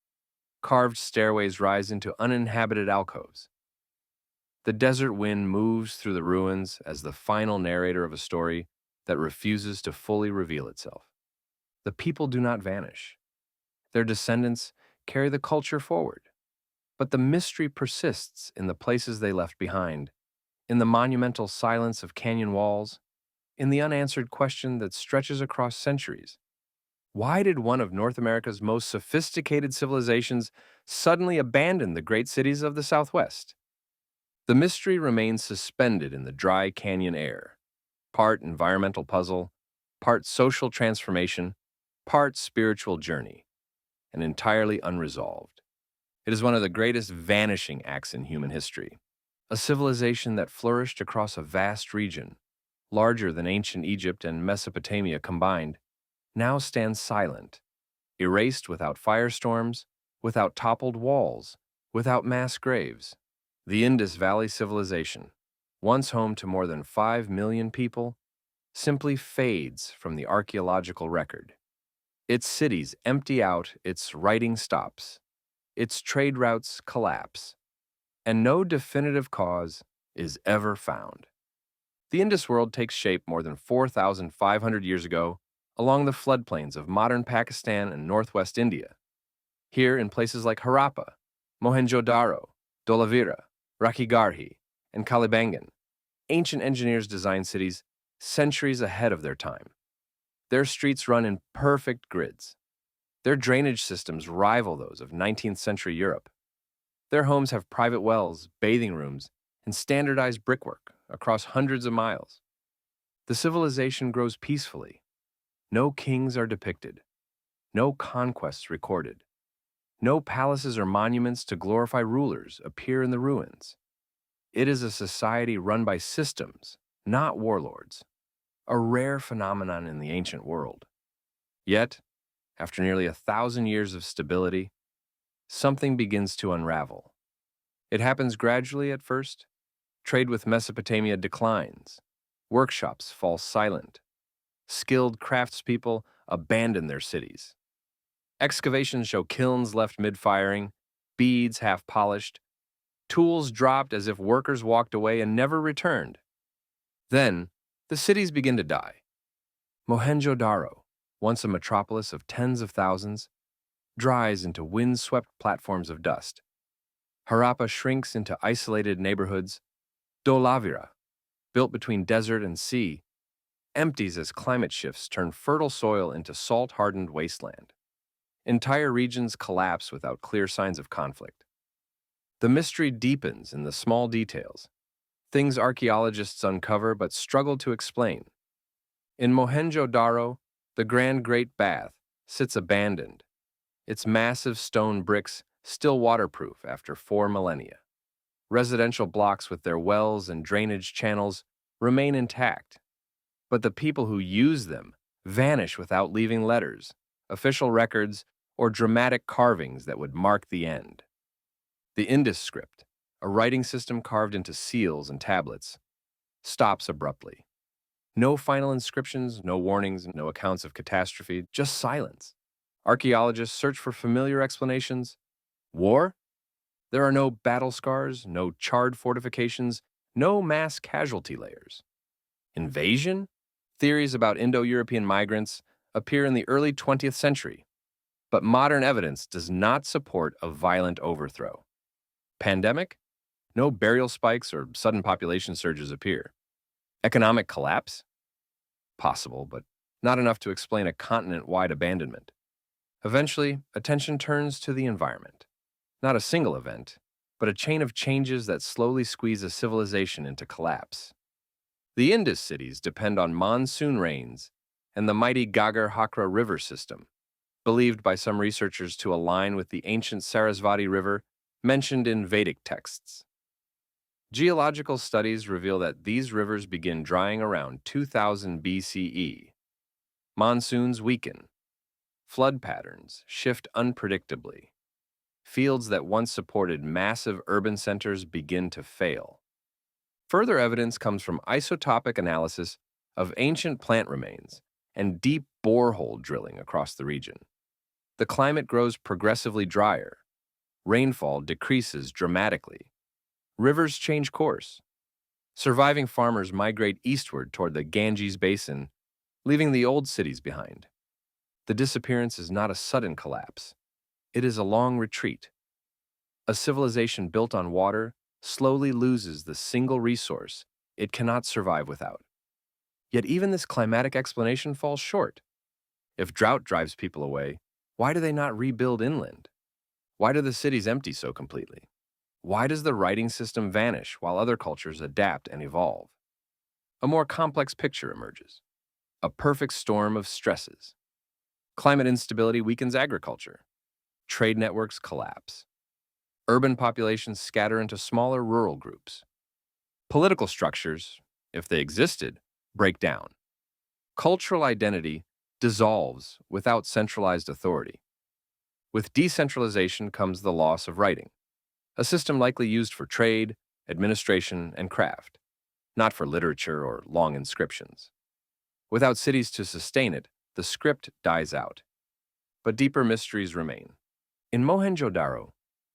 Carved stairways rise into uninhabited alcoves. The desert wind moves through the ruins as the final narrator of a story that refuses to fully reveal itself. The people do not vanish. Their descendants carry the culture forward. But the mystery persists in the places they left behind, in the monumental silence of canyon walls, in the unanswered question that stretches across centuries. Why did one of North America's most sophisticated civilizations suddenly abandon the great cities of the Southwest? The mystery remains suspended in the dry canyon air, part environmental puzzle, part social transformation, part spiritual journey, and entirely unresolved. It is one of the greatest vanishing acts in human history. A civilization that flourished across a vast region, larger than ancient Egypt and Mesopotamia combined, now stands silent, erased without firestorms, without toppled walls, without mass graves. The Indus Valley Civilization, once home to more than 5 million people, simply fades from the archaeological record. Its cities empty out, its writing stops, its trade routes collapse, and no definitive cause is ever found. The Indus world takes shape more than 4,500 years ago along the floodplains of modern Pakistan and northwest India. Here, in places like Harappa, Mohenjo-daro, Dholavira, Rakhigarhi, and Kalibangan, ancient engineers designed cities centuries ahead of their time. Their streets run in perfect grids. Their drainage systems rival those of 19th century Europe. Their homes have private wells, bathing rooms, and standardized brickwork across hundreds of miles. The civilization grows peacefully. No kings are depicted. No conquests recorded. No palaces or monuments to glorify rulers appear in the ruins. It is a society run by systems, not warlords, a rare phenomenon in the ancient world. Yet, after nearly 1,000 years of stability, something begins to unravel. It happens gradually at first. Trade with Mesopotamia declines. Workshops fall silent. Skilled craftspeople abandon their cities. Excavations show kilns left mid-firing, beads half-polished, tools dropped as if workers walked away and never returned. Then, the cities begin to die. Mohenjo-daro, once a metropolis of tens of thousands, dries into wind-swept platforms of dust. Harappa shrinks into isolated neighborhoods. Dholavira, built between desert and sea, empties as climate shifts turn fertile soil into salt-hardened wasteland. Entire regions collapse without clear signs of conflict. The mystery deepens in the small details, things archaeologists uncover but struggle to explain. In Mohenjo-daro, the Grand Great Bath sits abandoned, its massive stone bricks still waterproof after 4 millennia. Residential blocks with their wells and drainage channels remain intact, but the people who use them vanish without leaving letters, official records, or dramatic carvings that would mark the end. The Indus script, a writing system carved into seals and tablets, stops abruptly. No final inscriptions, no warnings, no accounts of catastrophe, just silence. Archaeologists search for familiar explanations. War? There are no battle scars, no charred fortifications, no mass casualty layers. Invasion? Theories about Indo-European migrants appear in the early 20th century, but modern evidence does not support a violent overthrow. Pandemic? No burial spikes or sudden population surges appear. Economic collapse? Possible, but not enough to explain a continent-wide abandonment. Eventually, attention turns to the environment. Not a single event, but a chain of changes that slowly squeeze a civilization into collapse. The Indus cities depend on monsoon rains and the mighty Ghaggar-Hakra river system, believed by some researchers to align with the ancient Sarasvati River mentioned in Vedic texts. Geological studies reveal that these rivers begin drying around 2000 BCE. Monsoons weaken. Flood patterns shift unpredictably. Fields that once supported massive urban centers begin to fail. Further evidence comes from isotopic analysis of ancient plant remains and deep borehole drilling across the region. The climate grows progressively drier. Rainfall decreases dramatically. Rivers change course. Surviving farmers migrate eastward toward the Ganges basin, leaving the old cities behind. The disappearance is not a sudden collapse. It is a long retreat. A civilization built on water slowly loses the single resource it cannot survive without. Yet even this climatic explanation falls short. If drought drives people away, why do they not rebuild inland? Why do the cities empty so completely? Why does the writing system vanish while other cultures adapt and evolve? A more complex picture emerges. A perfect storm of stresses. Climate instability weakens agriculture. Trade networks collapse. Urban populations scatter into smaller rural groups. Political structures, if they existed, break down. Cultural identity dissolves without centralized authority. With decentralization comes the loss of writing, a system likely used for trade, administration, and craft, not for literature or long inscriptions. Without cities to sustain it, the script dies out. But deeper mysteries remain. In Mohenjo-Daro,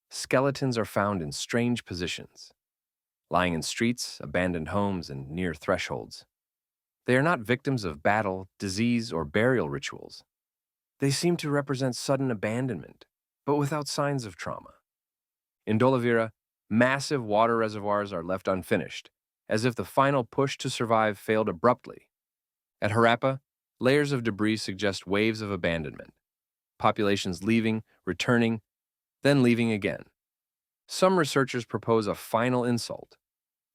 skeletons are found in strange positions, lying in streets, abandoned homes, and near thresholds. They are not victims of battle, disease, or burial rituals. They seem to represent sudden abandonment, but without signs of trauma. In Dolavira, massive water reservoirs are left unfinished, as if the final push to survive failed abruptly. At Harappa, layers of debris suggest waves of abandonment, populations leaving, returning, then leaving again. Some researchers propose a final insult,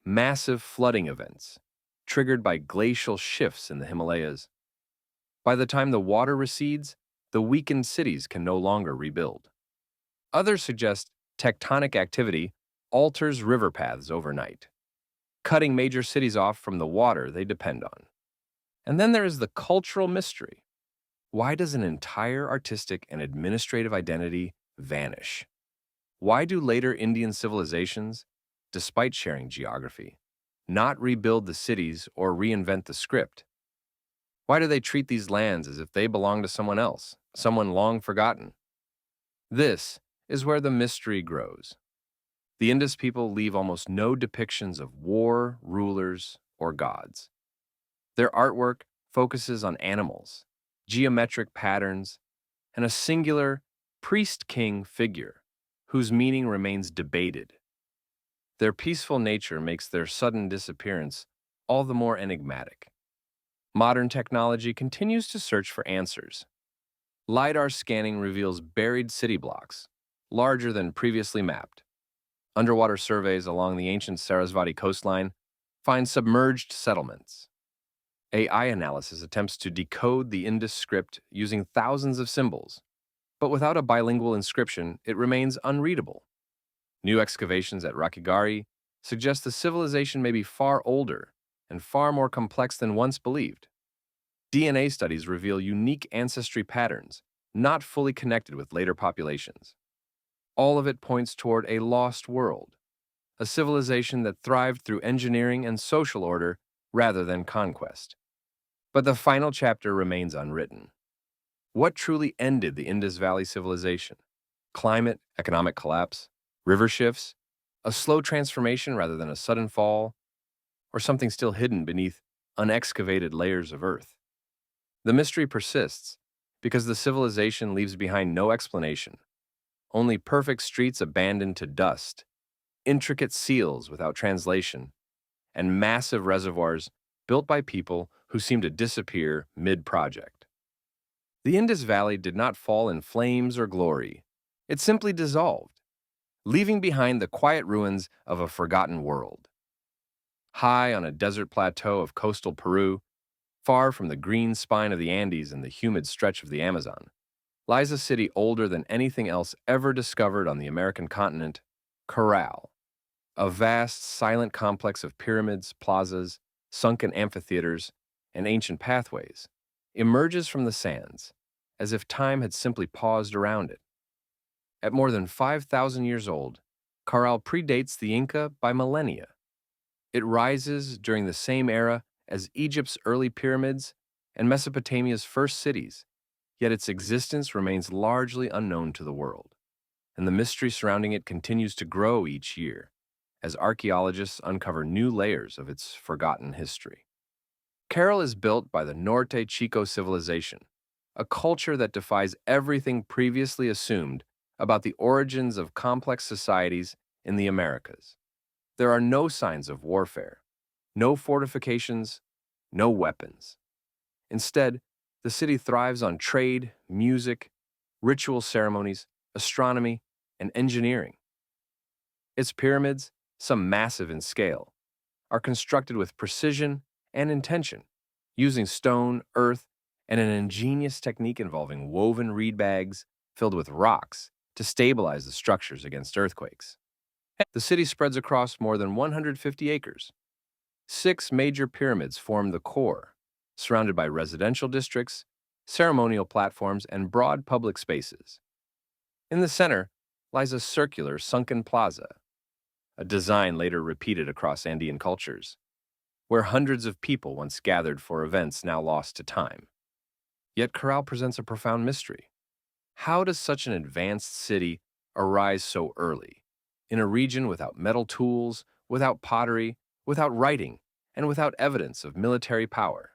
massive flooding events, triggered by glacial shifts in the Himalayas. By the time the water recedes, the weakened cities can no longer rebuild. Others suggest tectonic activity alters river paths overnight, cutting major cities off from the water they depend on. And then there is the cultural mystery. Why does an entire artistic and administrative identity vanish? Why do later Indian civilizations, despite sharing geography, not rebuild the cities or reinvent the script? Why do they treat these lands as if they belong to someone else, someone long forgotten? This is where the mystery grows. The Indus people leave almost no depictions of war, rulers, or gods. Their artwork focuses on animals, geometric patterns, and a singular priest-king figure whose meaning remains debated. Their peaceful nature makes their sudden disappearance all the more enigmatic. Modern technology continues to search for answers. LiDAR scanning reveals buried city blocks, larger than previously mapped. Underwater surveys along the ancient Sarasvati coastline find submerged settlements. AI analysis attempts to decode the Indus script using thousands of symbols, but without a bilingual inscription, it remains unreadable. New excavations at Rakhigarhi suggest the civilization may be far older and far more complex than once believed. DNA studies reveal unique ancestry patterns, not fully connected with later populations. All of it points toward a lost world, a civilization that thrived through engineering and social order rather than conquest. But the final chapter remains unwritten. What truly ended the Indus Valley civilization? Climate, economic collapse, river shifts, a slow transformation rather than a sudden fall, or something still hidden beneath unexcavated layers of earth? The mystery persists because the civilization leaves behind no explanation, only perfect streets abandoned to dust, intricate seals without translation, and massive reservoirs built by people who seem to disappear mid-project. The Indus Valley did not fall in flames or glory. It simply dissolved, leaving behind the quiet ruins of a forgotten world. High on a desert plateau of coastal Peru, far from the green spine of the Andes and the humid stretch of the Amazon, lies a city older than anything else ever discovered on the American continent, Corral. A vast, silent complex of pyramids, plazas, sunken amphitheaters, and ancient pathways emerges from the sands, as if time had simply paused around it. At more than 5,000 years old, Corral predates the Inca by millennia. It rises during the same era as Egypt's early pyramids and Mesopotamia's first cities, yet its existence remains largely unknown to the world, and the mystery surrounding it continues to grow each year as archaeologists uncover new layers of its forgotten history. Caral is built by the Norte Chico civilization, a culture that defies everything previously assumed about the origins of complex societies in the Americas. There are no signs of warfare, no fortifications, no weapons. Instead, the city thrives on trade, music, ritual ceremonies, astronomy, and engineering. Its pyramids, some massive in scale, are constructed with precision and intention, using stone, earth, and an ingenious technique involving woven reed bags filled with rocks to stabilize the structures against earthquakes. The city spreads across more than 150 acres. Six major pyramids form the core, surrounded by residential districts, ceremonial platforms, and broad public spaces. In the center lies a circular sunken plaza, a design later repeated across Andean cultures, where hundreds of people once gathered for events now lost to time. Yet Corral presents a profound mystery. How does such an advanced city arise so early, in a region without metal tools, without pottery, without writing, and without evidence of military power?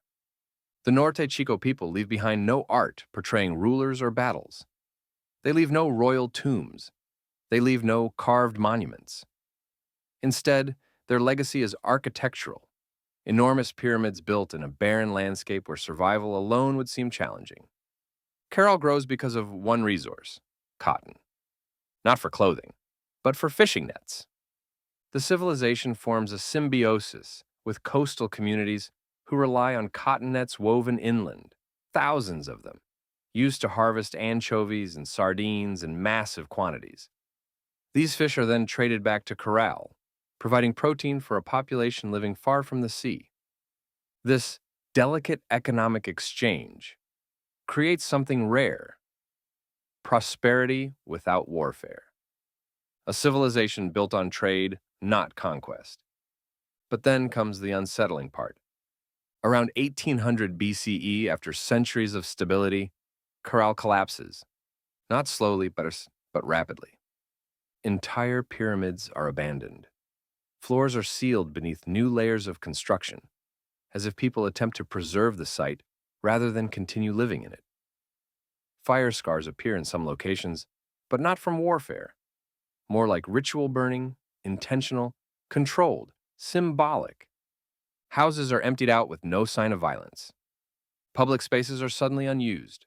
The Norte Chico people leave behind no art portraying rulers or battles. They leave no royal tombs. They leave no carved monuments. Instead, their legacy is architectural, enormous pyramids built in a barren landscape where survival alone would seem challenging. Carol grows because of one resource: cotton. Not for clothing, but for fishing nets. The civilization forms a symbiosis with coastal communities who rely on cotton nets woven inland, thousands of them, used to harvest anchovies and sardines in massive quantities. These fish are then traded back to Corral, providing protein for a population living far from the sea. This delicate economic exchange creates something rare: prosperity without warfare. A civilization built on trade, not conquest. But then comes the unsettling part. Around 1800 BCE, after centuries of stability, Corral collapses, not slowly, but rapidly. Entire pyramids are abandoned. Floors are sealed beneath new layers of construction, as if people attempt to preserve the site rather than continue living in it. Fire scars appear in some locations, but not from warfare. More like ritual burning, intentional, controlled, symbolic. Houses are emptied out with no sign of violence. Public spaces are suddenly unused.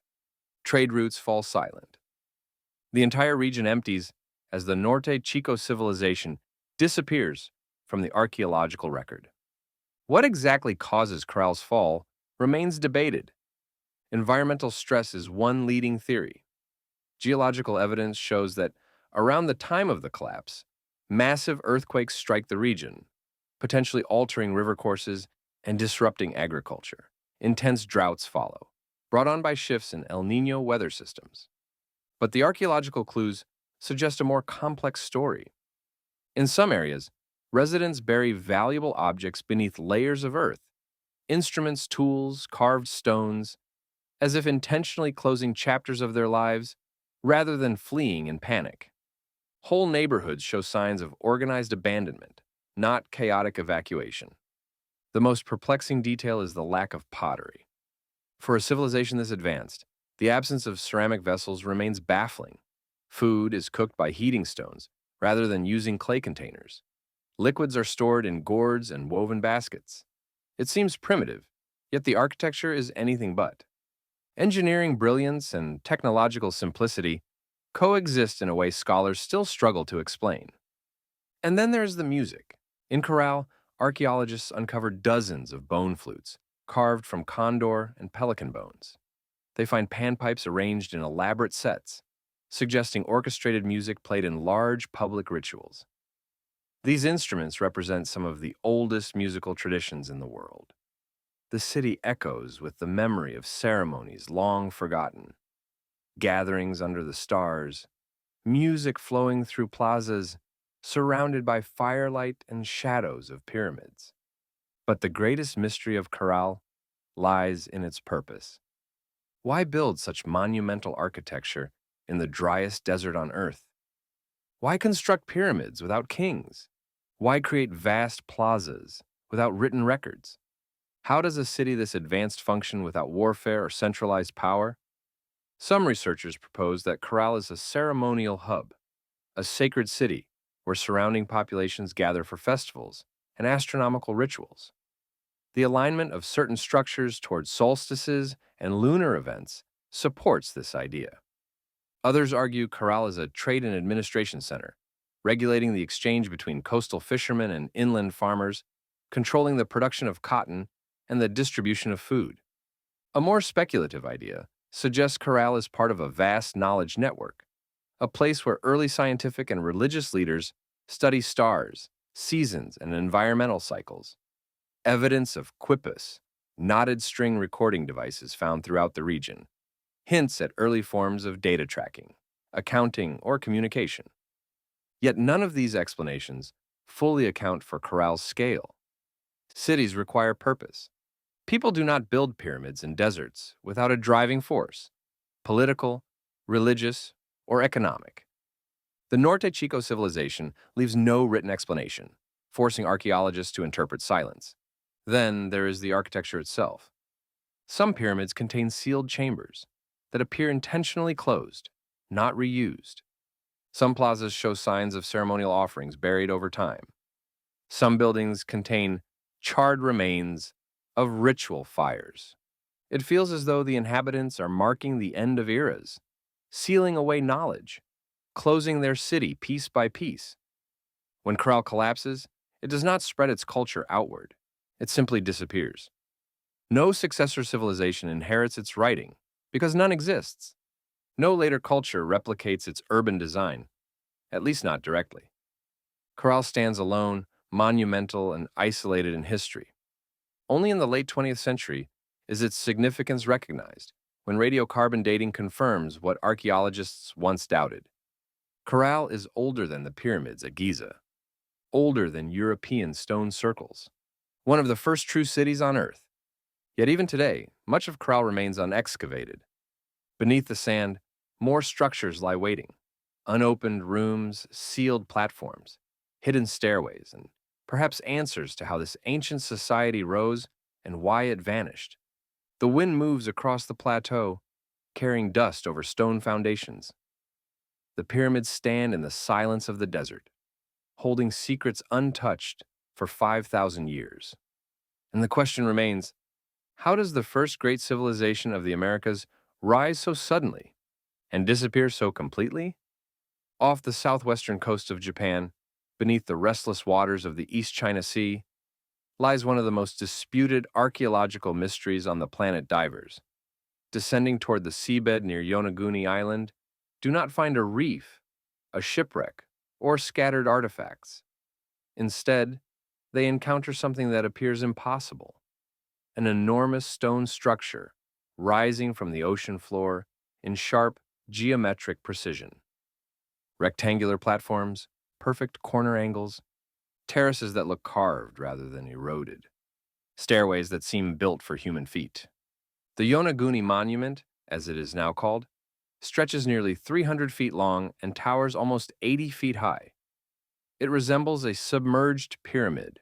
Trade routes fall silent. The entire region empties as the Norte Chico civilization disappears from the archaeological record. What exactly causes Corral's fall remains debated. Environmental stress is one leading theory. Geological evidence shows that around the time of the collapse, massive earthquakes strike the region, potentially altering river courses and disrupting agriculture. Intense droughts follow, brought on by shifts in El Niño weather systems. But the archaeological clues suggest a more complex story. In some areas, residents bury valuable objects beneath layers of earth: instruments, tools, carved stones, as if intentionally closing chapters of their lives rather than fleeing in panic. Whole neighborhoods show signs of organized abandonment, not chaotic evacuation. The most perplexing detail is the lack of pottery. For a civilization this advanced, the absence of ceramic vessels remains baffling. Food is cooked by heating stones rather than using clay containers. Liquids are stored in gourds and woven baskets. It seems primitive, yet the architecture is anything but. Engineering brilliance and technological simplicity coexist in a way scholars still struggle to explain. And then there's the music. In Corral, archaeologists uncovered dozens of bone flutes, carved from condor and pelican bones. They find panpipes arranged in elaborate sets, suggesting orchestrated music played in large public rituals. These instruments represent some of the oldest musical traditions in the world. The city echoes with the memory of ceremonies long forgotten: gatherings under the stars, music flowing through plazas, surrounded by firelight and shadows of pyramids. But the greatest mystery of Corral lies in its purpose. Why build such monumental architecture in the driest desert on Earth? Why construct pyramids without kings? Why create vast plazas without written records? How does a city this advanced function without warfare or centralized power? Some researchers propose that Corral is a ceremonial hub, a sacred city where surrounding populations gather for festivals and astronomical rituals. The alignment of certain structures towards solstices and lunar events supports this idea. Others argue Corral is a trade and administration center, regulating the exchange between coastal fishermen and inland farmers, controlling the production of cotton and the distribution of food. A more speculative idea suggests Corral is part of a vast knowledge network, a place where early scientific and religious leaders study stars, seasons, and environmental cycles. Evidence of quipus, knotted string recording devices found throughout the region, hints at early forms of data tracking, accounting, or communication. Yet none of these explanations fully account for Corral's scale. Cities require purpose. People do not build pyramids in deserts without a driving force, political, religious, or economic. The Norte Chico civilization leaves no written explanation, forcing archaeologists to interpret silence. Then there is the architecture itself. Some pyramids contain sealed chambers that appear intentionally closed, not reused. Some plazas show signs of ceremonial offerings buried over time. Some buildings contain charred remains of ritual fires. It feels as though the inhabitants are marking the end of eras, sealing away knowledge, closing their city piece by piece. When Corral collapses, it does not spread its culture outward. It simply disappears. No successor civilization inherits its writing, because none exists. No later culture replicates its urban design, at least not directly. Corral stands alone, monumental, and isolated in history. Only in the late 20th century is its significance recognized, when radiocarbon dating confirms what archaeologists once doubted. Corral is older than the pyramids at Giza, older than European stone circles, one of the first true cities on Earth. Yet even today, much of Corral remains unexcavated. Beneath the sand, more structures lie waiting. Unopened rooms, sealed platforms, hidden stairways, and perhaps answers to how this ancient society rose and why it vanished. The wind moves across the plateau, carrying dust over stone foundations. The pyramids stand in the silence of the desert, holding secrets untouched for 5,000 years. And the question remains, how does the first great civilization of the Americas rise so suddenly and disappear so completely? Off the southwestern coast of Japan, beneath the restless waters of the East China Sea, lies one of the most disputed archaeological mysteries on the planet. Divers, descending toward the seabed near Yonaguni Island, do not find a reef, a shipwreck, or scattered artifacts. Instead, they encounter something that appears impossible: an enormous stone structure rising from the ocean floor in sharp, geometric precision. Rectangular platforms, perfect corner angles, terraces that look carved rather than eroded, stairways that seem built for human feet. The Yonaguni Monument, as it is now called, stretches nearly 300 feet long and towers almost 80 feet high. It resembles a submerged pyramid,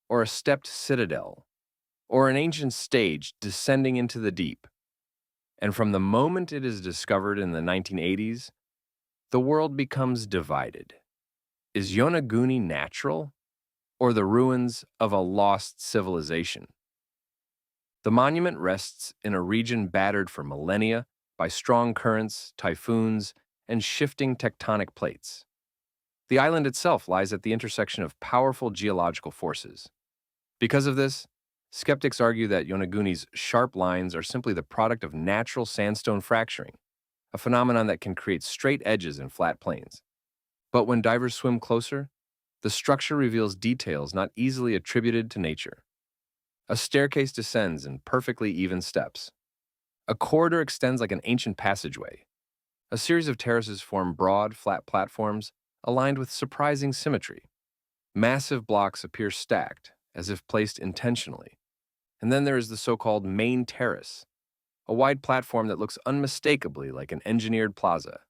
or a stepped citadel, or an ancient stage descending into the deep. And from the moment it is discovered in the 1980s, the world becomes divided. Is Yonaguni natural, or the ruins of a lost civilization? The monument rests in a region battered for millennia by strong currents, typhoons, and shifting tectonic plates. The island itself lies at the intersection of powerful geological forces. Because of this, skeptics argue that Yonaguni's sharp lines are simply the product of natural sandstone fracturing, a phenomenon that can create straight edges in flat plains. But when divers swim closer, the structure reveals details not easily attributed to nature. A staircase descends in perfectly even steps. A corridor extends like an ancient passageway. A series of terraces form broad, flat platforms aligned with surprising symmetry. Massive blocks appear stacked, as if placed intentionally. And then there is the so-called main terrace, a wide platform that looks unmistakably like an engineered plaza.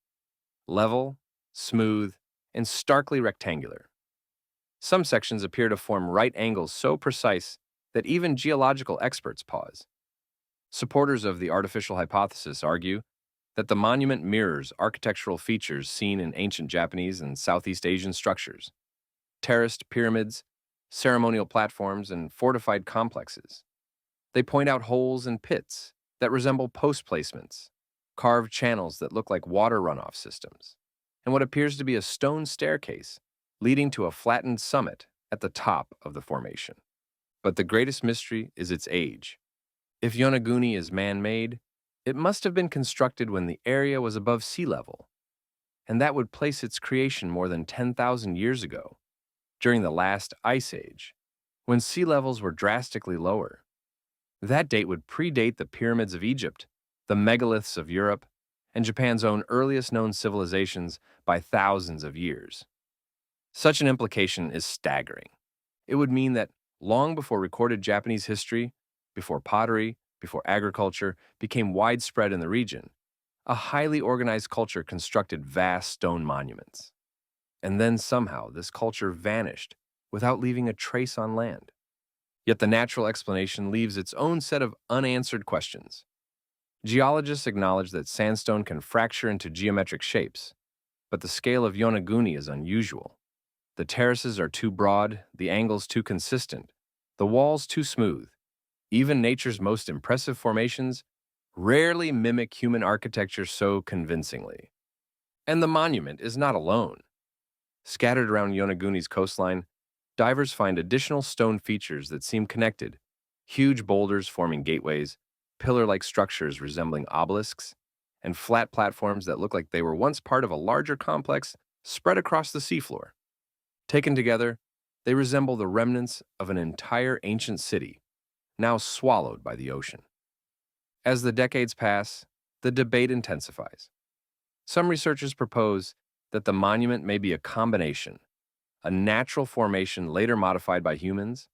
Level, smooth, and starkly rectangular. Some sections appear to form right angles so precise that even geological experts pause. Supporters of the artificial hypothesis argue that the monument mirrors architectural features seen in ancient Japanese and Southeast Asian structures: terraced pyramids, ceremonial platforms, and fortified complexes. They point out holes and pits that resemble post placements, carved channels that look like water runoff systems, and what appears to be a stone staircase leading to a flattened summit at the top of the formation. But the greatest mystery is its age. If Yonaguni is man-made, it must have been constructed when the area was above sea level, and that would place its creation more than 10,000 years ago, during the last ice age, when sea levels were drastically lower. That date would predate the pyramids of Egypt, the megaliths of Europe, and Japan's own earliest known civilizations by thousands of years. Such an implication is staggering. It would mean that long before recorded Japanese history, before pottery, before agriculture became widespread in the region, a highly organized culture constructed vast stone monuments. And then somehow this culture vanished without leaving a trace on land. Yet the natural explanation leaves its own set of unanswered questions. Geologists acknowledge that sandstone can fracture into geometric shapes, but the scale of Yonaguni is unusual. The terraces are too broad, the angles too consistent, the walls too smooth. Even nature's most impressive formations rarely mimic human architecture so convincingly. And the monument is not alone. Scattered around Yonaguni's coastline, divers find additional stone features that seem connected: huge boulders forming gateways, pillar-like structures resembling obelisks, and flat platforms that look like they were once part of a larger complex spread across the seafloor. Taken together, they resemble the remnants of an entire ancient city, now swallowed by the ocean. As the decades pass, the debate intensifies. Some researchers propose that the monument may be a combination, a natural formation later modified by humans.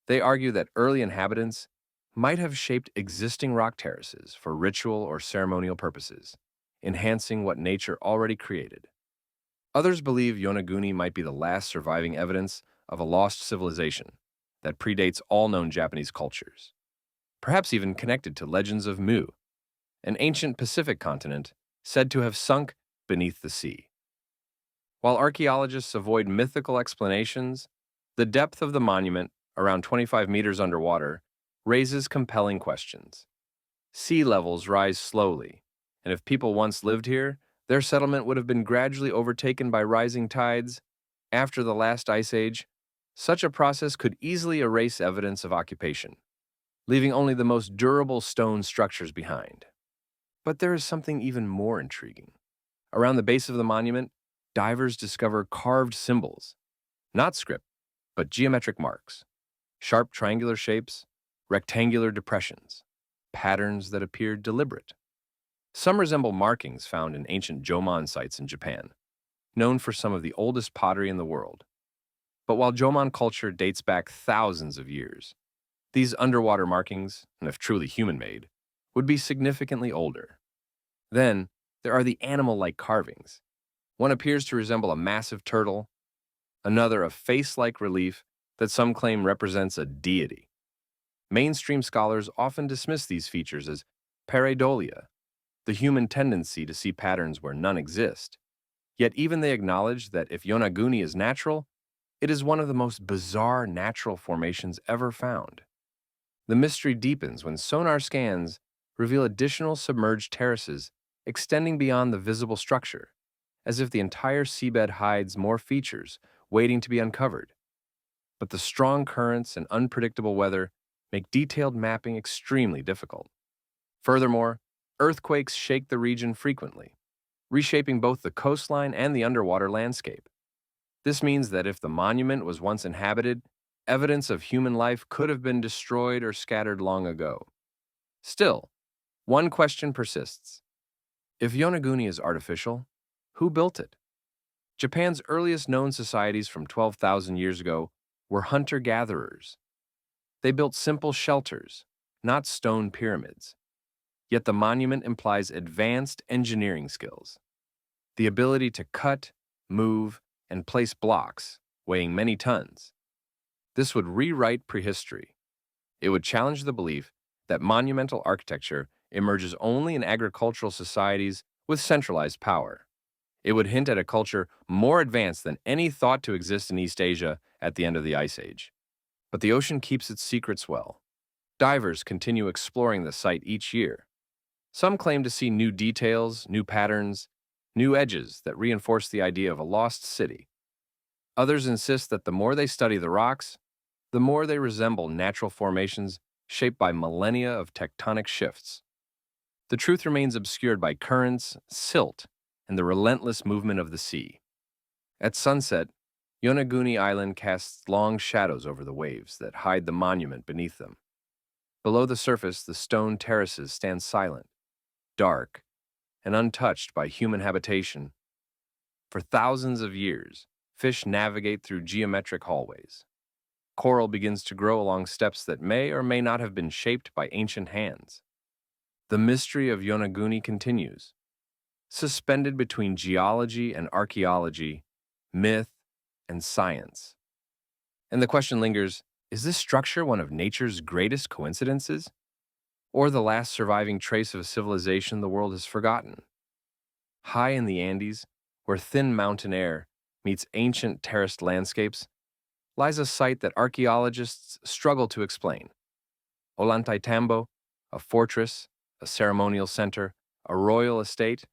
They argue that early inhabitants might have shaped existing rock terraces for ritual or ceremonial purposes, enhancing what nature already created. Others believe Yonaguni might be the last surviving evidence of a lost civilization that predates all known Japanese cultures, perhaps even connected to legends of Mu, an ancient Pacific continent said to have sunk beneath the sea. While archaeologists avoid mythical explanations, the depth of the monument, around 25 meters underwater, raises compelling questions. Sea levels rise slowly, and if people once lived here, their settlement would have been gradually overtaken by rising tides. After the last ice age, such a process could easily erase evidence of occupation, leaving only the most durable stone structures behind. But there is something even more intriguing. Around the base of the monument, divers discover carved symbols, not script, but geometric marks, sharp triangular shapes, rectangular depressions, patterns that appear deliberate. Some resemble markings found in ancient Jomon sites in Japan, known for some of the oldest pottery in the world. But while Jomon culture dates back thousands of years, these underwater markings, and if truly human-made, would be significantly older. Then, there are the animal-like carvings. One appears to resemble a massive turtle, another a face-like relief that some claim represents a deity. Mainstream scholars often dismiss these features as pareidolia, the human tendency to see patterns where none exist. Yet even they acknowledge that if Yonaguni is natural, it is one of the most bizarre natural formations ever found. The mystery deepens when sonar scans reveal additional submerged terraces extending beyond the visible structure, as if the entire seabed hides more features waiting to be uncovered. But the strong currents and unpredictable weather make detailed mapping extremely difficult. Furthermore, earthquakes shake the region frequently, reshaping both the coastline and the underwater landscape. This means that if the monument was once inhabited, evidence of human life could have been destroyed or scattered long ago. Still, one question persists. If Yonaguni is artificial, who built it? Japan's earliest known societies from 12,000 years ago were hunter-gatherers. They built simple shelters, not stone pyramids. Yet the monument implies advanced engineering skills, the ability to cut, move, and place blocks weighing many tons. This would rewrite prehistory. It would challenge the belief that monumental architecture emerges only in agricultural societies with centralized power. It would hint at a culture more advanced than any thought to exist in East Asia at the end of the Ice Age. But the ocean keeps its secrets well. Divers continue exploring the site each year. Some claim to see new details, new patterns, new edges that reinforce the idea of a lost city. Others insist that the more they study the rocks, the more they resemble natural formations shaped by millennia of tectonic shifts. The truth remains obscured by currents, silt, and the relentless movement of the sea. At sunset, Yonaguni Island casts long shadows over the waves that hide the monument beneath them. Below the surface, the stone terraces stand silent, dark, and untouched by human habitation. For thousands of years, fish navigate through geometric hallways. Coral begins to grow along steps that may or may not have been shaped by ancient hands. The mystery of Yonaguni continues, suspended between geology and archaeology, myth and science. And the question lingers, is this structure one of nature's greatest coincidences? Or the last surviving trace of a civilization the world has forgotten? High in the Andes, where thin mountain air meets ancient terraced landscapes, lies a site that archaeologists struggle to explain. Ollantaytambo, a fortress, a ceremonial center, a royal estate,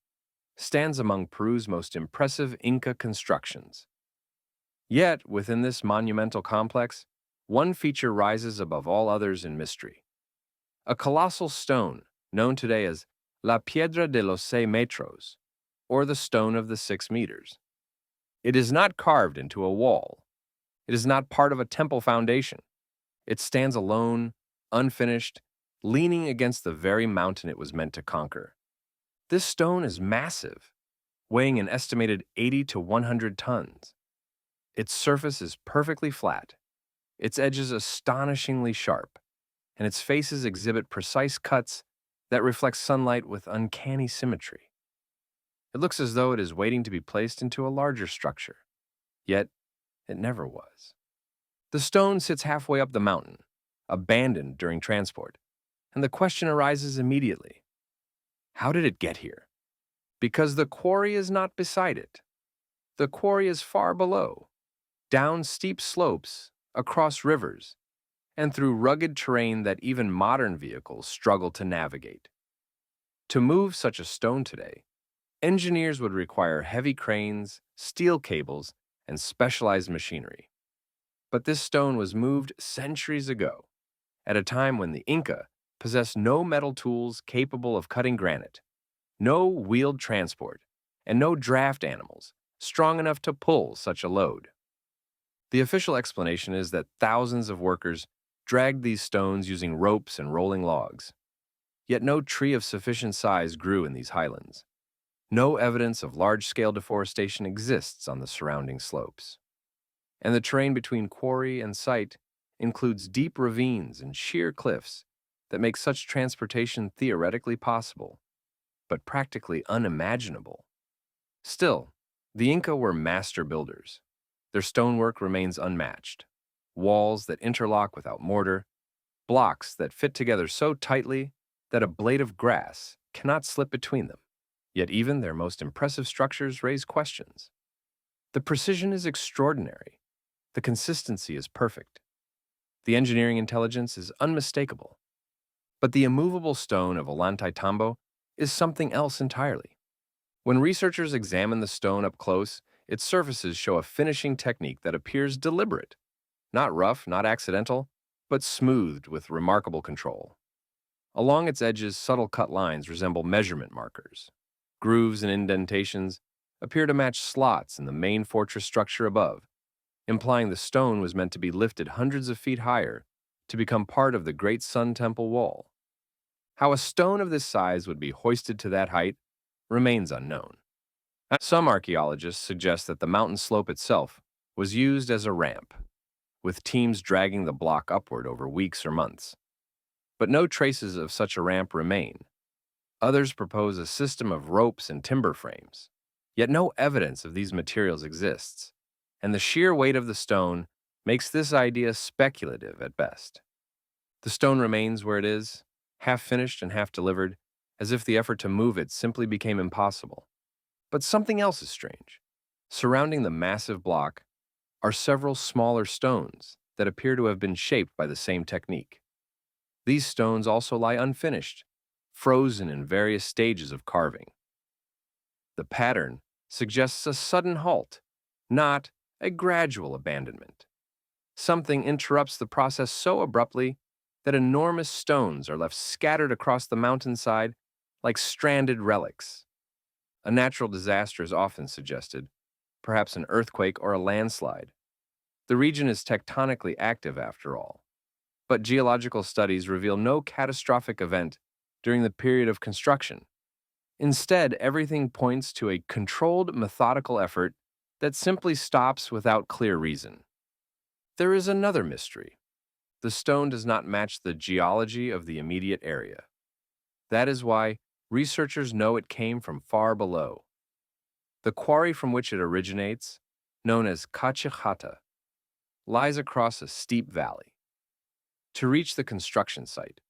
stands among Peru's most impressive Inca constructions. Yet, within this monumental complex, one feature rises above all others in mystery. A colossal stone known today as La Piedra de los 6 metros, or the Stone of the 6 meters. It is not carved into a wall. It is not part of a temple foundation. It stands alone, unfinished, leaning against the very mountain it was meant to conquer. This stone is massive, weighing an estimated 80 to 100 tons. Its surface is perfectly flat, its edges astonishingly sharp, and its faces exhibit precise cuts that reflect sunlight with uncanny symmetry. It looks as though it is waiting to be placed into a larger structure, yet it never was. The stone sits halfway up the mountain, abandoned during transport, and the question arises immediately. How did it get here? Because the quarry is not beside it. The quarry is far below, down steep slopes, across rivers, and through rugged terrain that even modern vehicles struggle to navigate. To move such a stone today, engineers would require heavy cranes, steel cables, and specialized machinery. But this stone was moved centuries ago, at a time when the Inca possessed no metal tools capable of cutting granite, no wheeled transport, and no draft animals strong enough to pull such a load. The official explanation is that thousands of workers dragged these stones using ropes and rolling logs. Yet no tree of sufficient size grew in these highlands. No evidence of large-scale deforestation exists on the surrounding slopes. And the terrain between quarry and site includes deep ravines and sheer cliffs that make such transportation theoretically possible, but practically unimaginable. Still, the Inca were master builders. Their stonework remains unmatched. Walls that interlock without mortar, blocks that fit together so tightly that a blade of grass cannot slip between them. Yet even their most impressive structures raise questions. The precision is extraordinary. The consistency is perfect. The engineering intelligence is unmistakable. But the immovable stone of Ollantaytambo is something else entirely. When researchers examine the stone up close, its surfaces show a finishing technique that appears deliberate. Not rough, not accidental, but smoothed with remarkable control. Along its edges, subtle cut lines resemble measurement markers. Grooves and indentations appear to match slots in the main fortress structure above, implying the stone was meant to be lifted hundreds of feet higher to become part of the Great Sun Temple wall. How a stone of this size would be hoisted to that height remains unknown. Some archaeologists suggest that the mountain slope itself was used as a ramp, with teams dragging the block upward over weeks or months. But no traces of such a ramp remain. Others propose a system of ropes and timber frames, yet no evidence of these materials exists, and the sheer weight of the stone makes this idea speculative at best. The stone remains where it is, half finished and half delivered, as if the effort to move it simply became impossible. But something else is strange. Surrounding the massive block are several smaller stones that appear to have been shaped by the same technique. These stones also lie unfinished, frozen in various stages of carving. The pattern suggests a sudden halt, not a gradual abandonment. Something interrupts the process so abruptly that enormous stones are left scattered across the mountainside like stranded relics. A natural disaster is often suggested, perhaps an earthquake or a landslide. The region is tectonically active after all, but geological studies reveal no catastrophic event during the period of construction. Instead, everything points to a controlled, methodical effort that simply stops without clear reason. There is another mystery. The stone does not match the geology of the immediate area. That is why researchers know it came from far below. The quarry from which it originates, known as Kachihata, lies across a steep valley. To reach the construction site,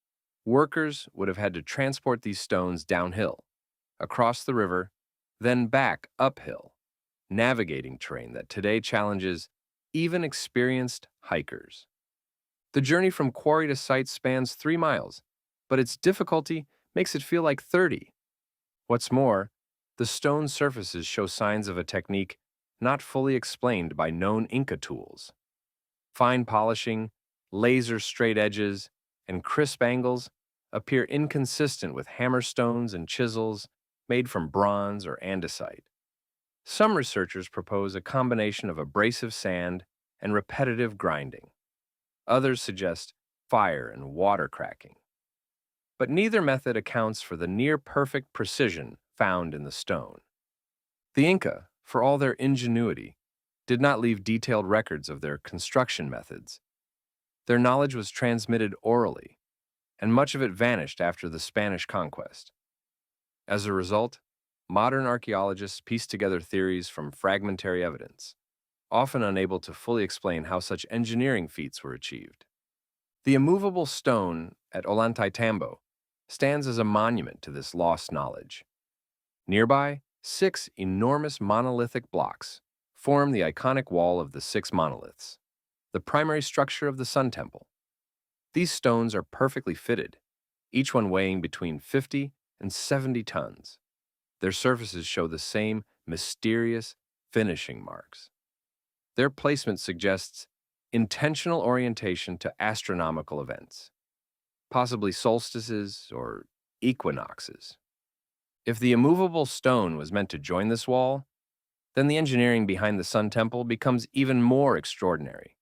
workers would have had to transport these stones downhill, across the river, then back uphill, navigating terrain that today challenges even experienced hikers. The journey from quarry to site spans 3 miles, but its difficulty makes it feel like 30. What's more, the stone surfaces show signs of a technique not fully explained by known Inca tools. Fine polishing, laser straight edges, and crisp angles appear inconsistent with hammerstones and chisels made from bronze or andesite. Some researchers propose a combination of abrasive sand and repetitive grinding. Others suggest fire and water cracking. But neither method accounts for the near-perfect precision found in the stone. The Inca, for all their ingenuity, did not leave detailed records of their construction methods. Their knowledge was transmitted orally, and much of it vanished after the Spanish conquest. As a result, modern archaeologists piece together theories from fragmentary evidence, often unable to fully explain how such engineering feats were achieved. The immovable stone at Ollantaytambo stands as a monument to this lost knowledge. Nearby, 6 enormous monolithic blocks form the iconic wall of the 6 monoliths, the primary structure of the Sun Temple. These stones are perfectly fitted, each one weighing between 50 and 70 tons. Their surfaces show the same mysterious finishing marks. Their placement suggests intentional orientation to astronomical events, possibly solstices or equinoxes. If the immovable stone was meant to join this wall, then the engineering behind the Sun Temple becomes even more extraordinary.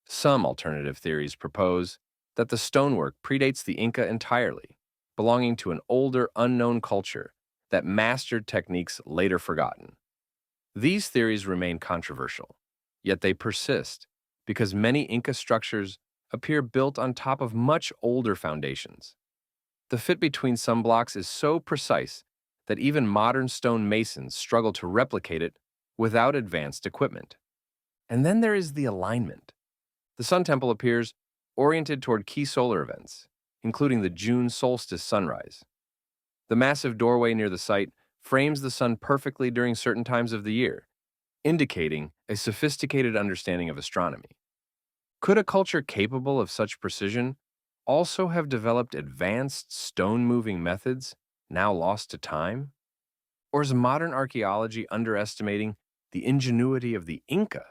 Some alternative theories propose that the stonework predates the Inca entirely, belonging to an older, unknown culture that mastered techniques later forgotten. These theories remain controversial, yet they persist because many Inca structures appear built on top of much older foundations. The fit between some blocks is so precise that even modern stone masons struggle to replicate it without advanced equipment. And then there is the alignment. The Sun Temple appears oriented toward key solar events, including the June solstice sunrise. The massive doorway near the site frames the sun perfectly during certain times of the year, indicating a sophisticated understanding of astronomy. Could a culture capable of such precision also have developed advanced stone-moving methods now lost to time? Or is modern archaeology underestimating the ingenuity of the Inca?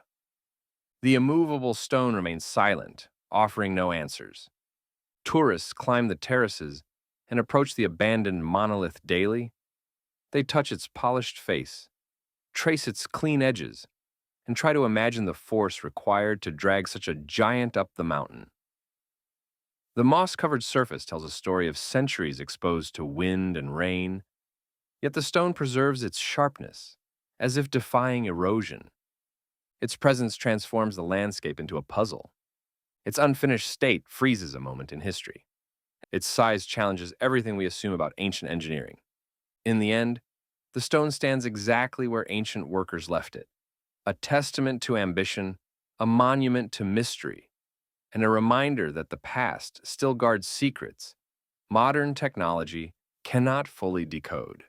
The immovable stone remains silent, offering no answers. Tourists climb the terraces and approach the abandoned monolith daily. They touch its polished face, trace its clean edges, and try to imagine the force required to drag such a giant up the mountain. The moss-covered surface tells a story of centuries exposed to wind and rain, yet the stone preserves its sharpness, as if defying erosion. Its presence transforms the landscape into a puzzle. Its unfinished state freezes a moment in history. Its size challenges everything we assume about ancient engineering. In the end, the stone stands exactly where ancient workers left it, a testament to ambition, a monument to mystery, and a reminder that the past still guards secrets modern technology cannot fully decode.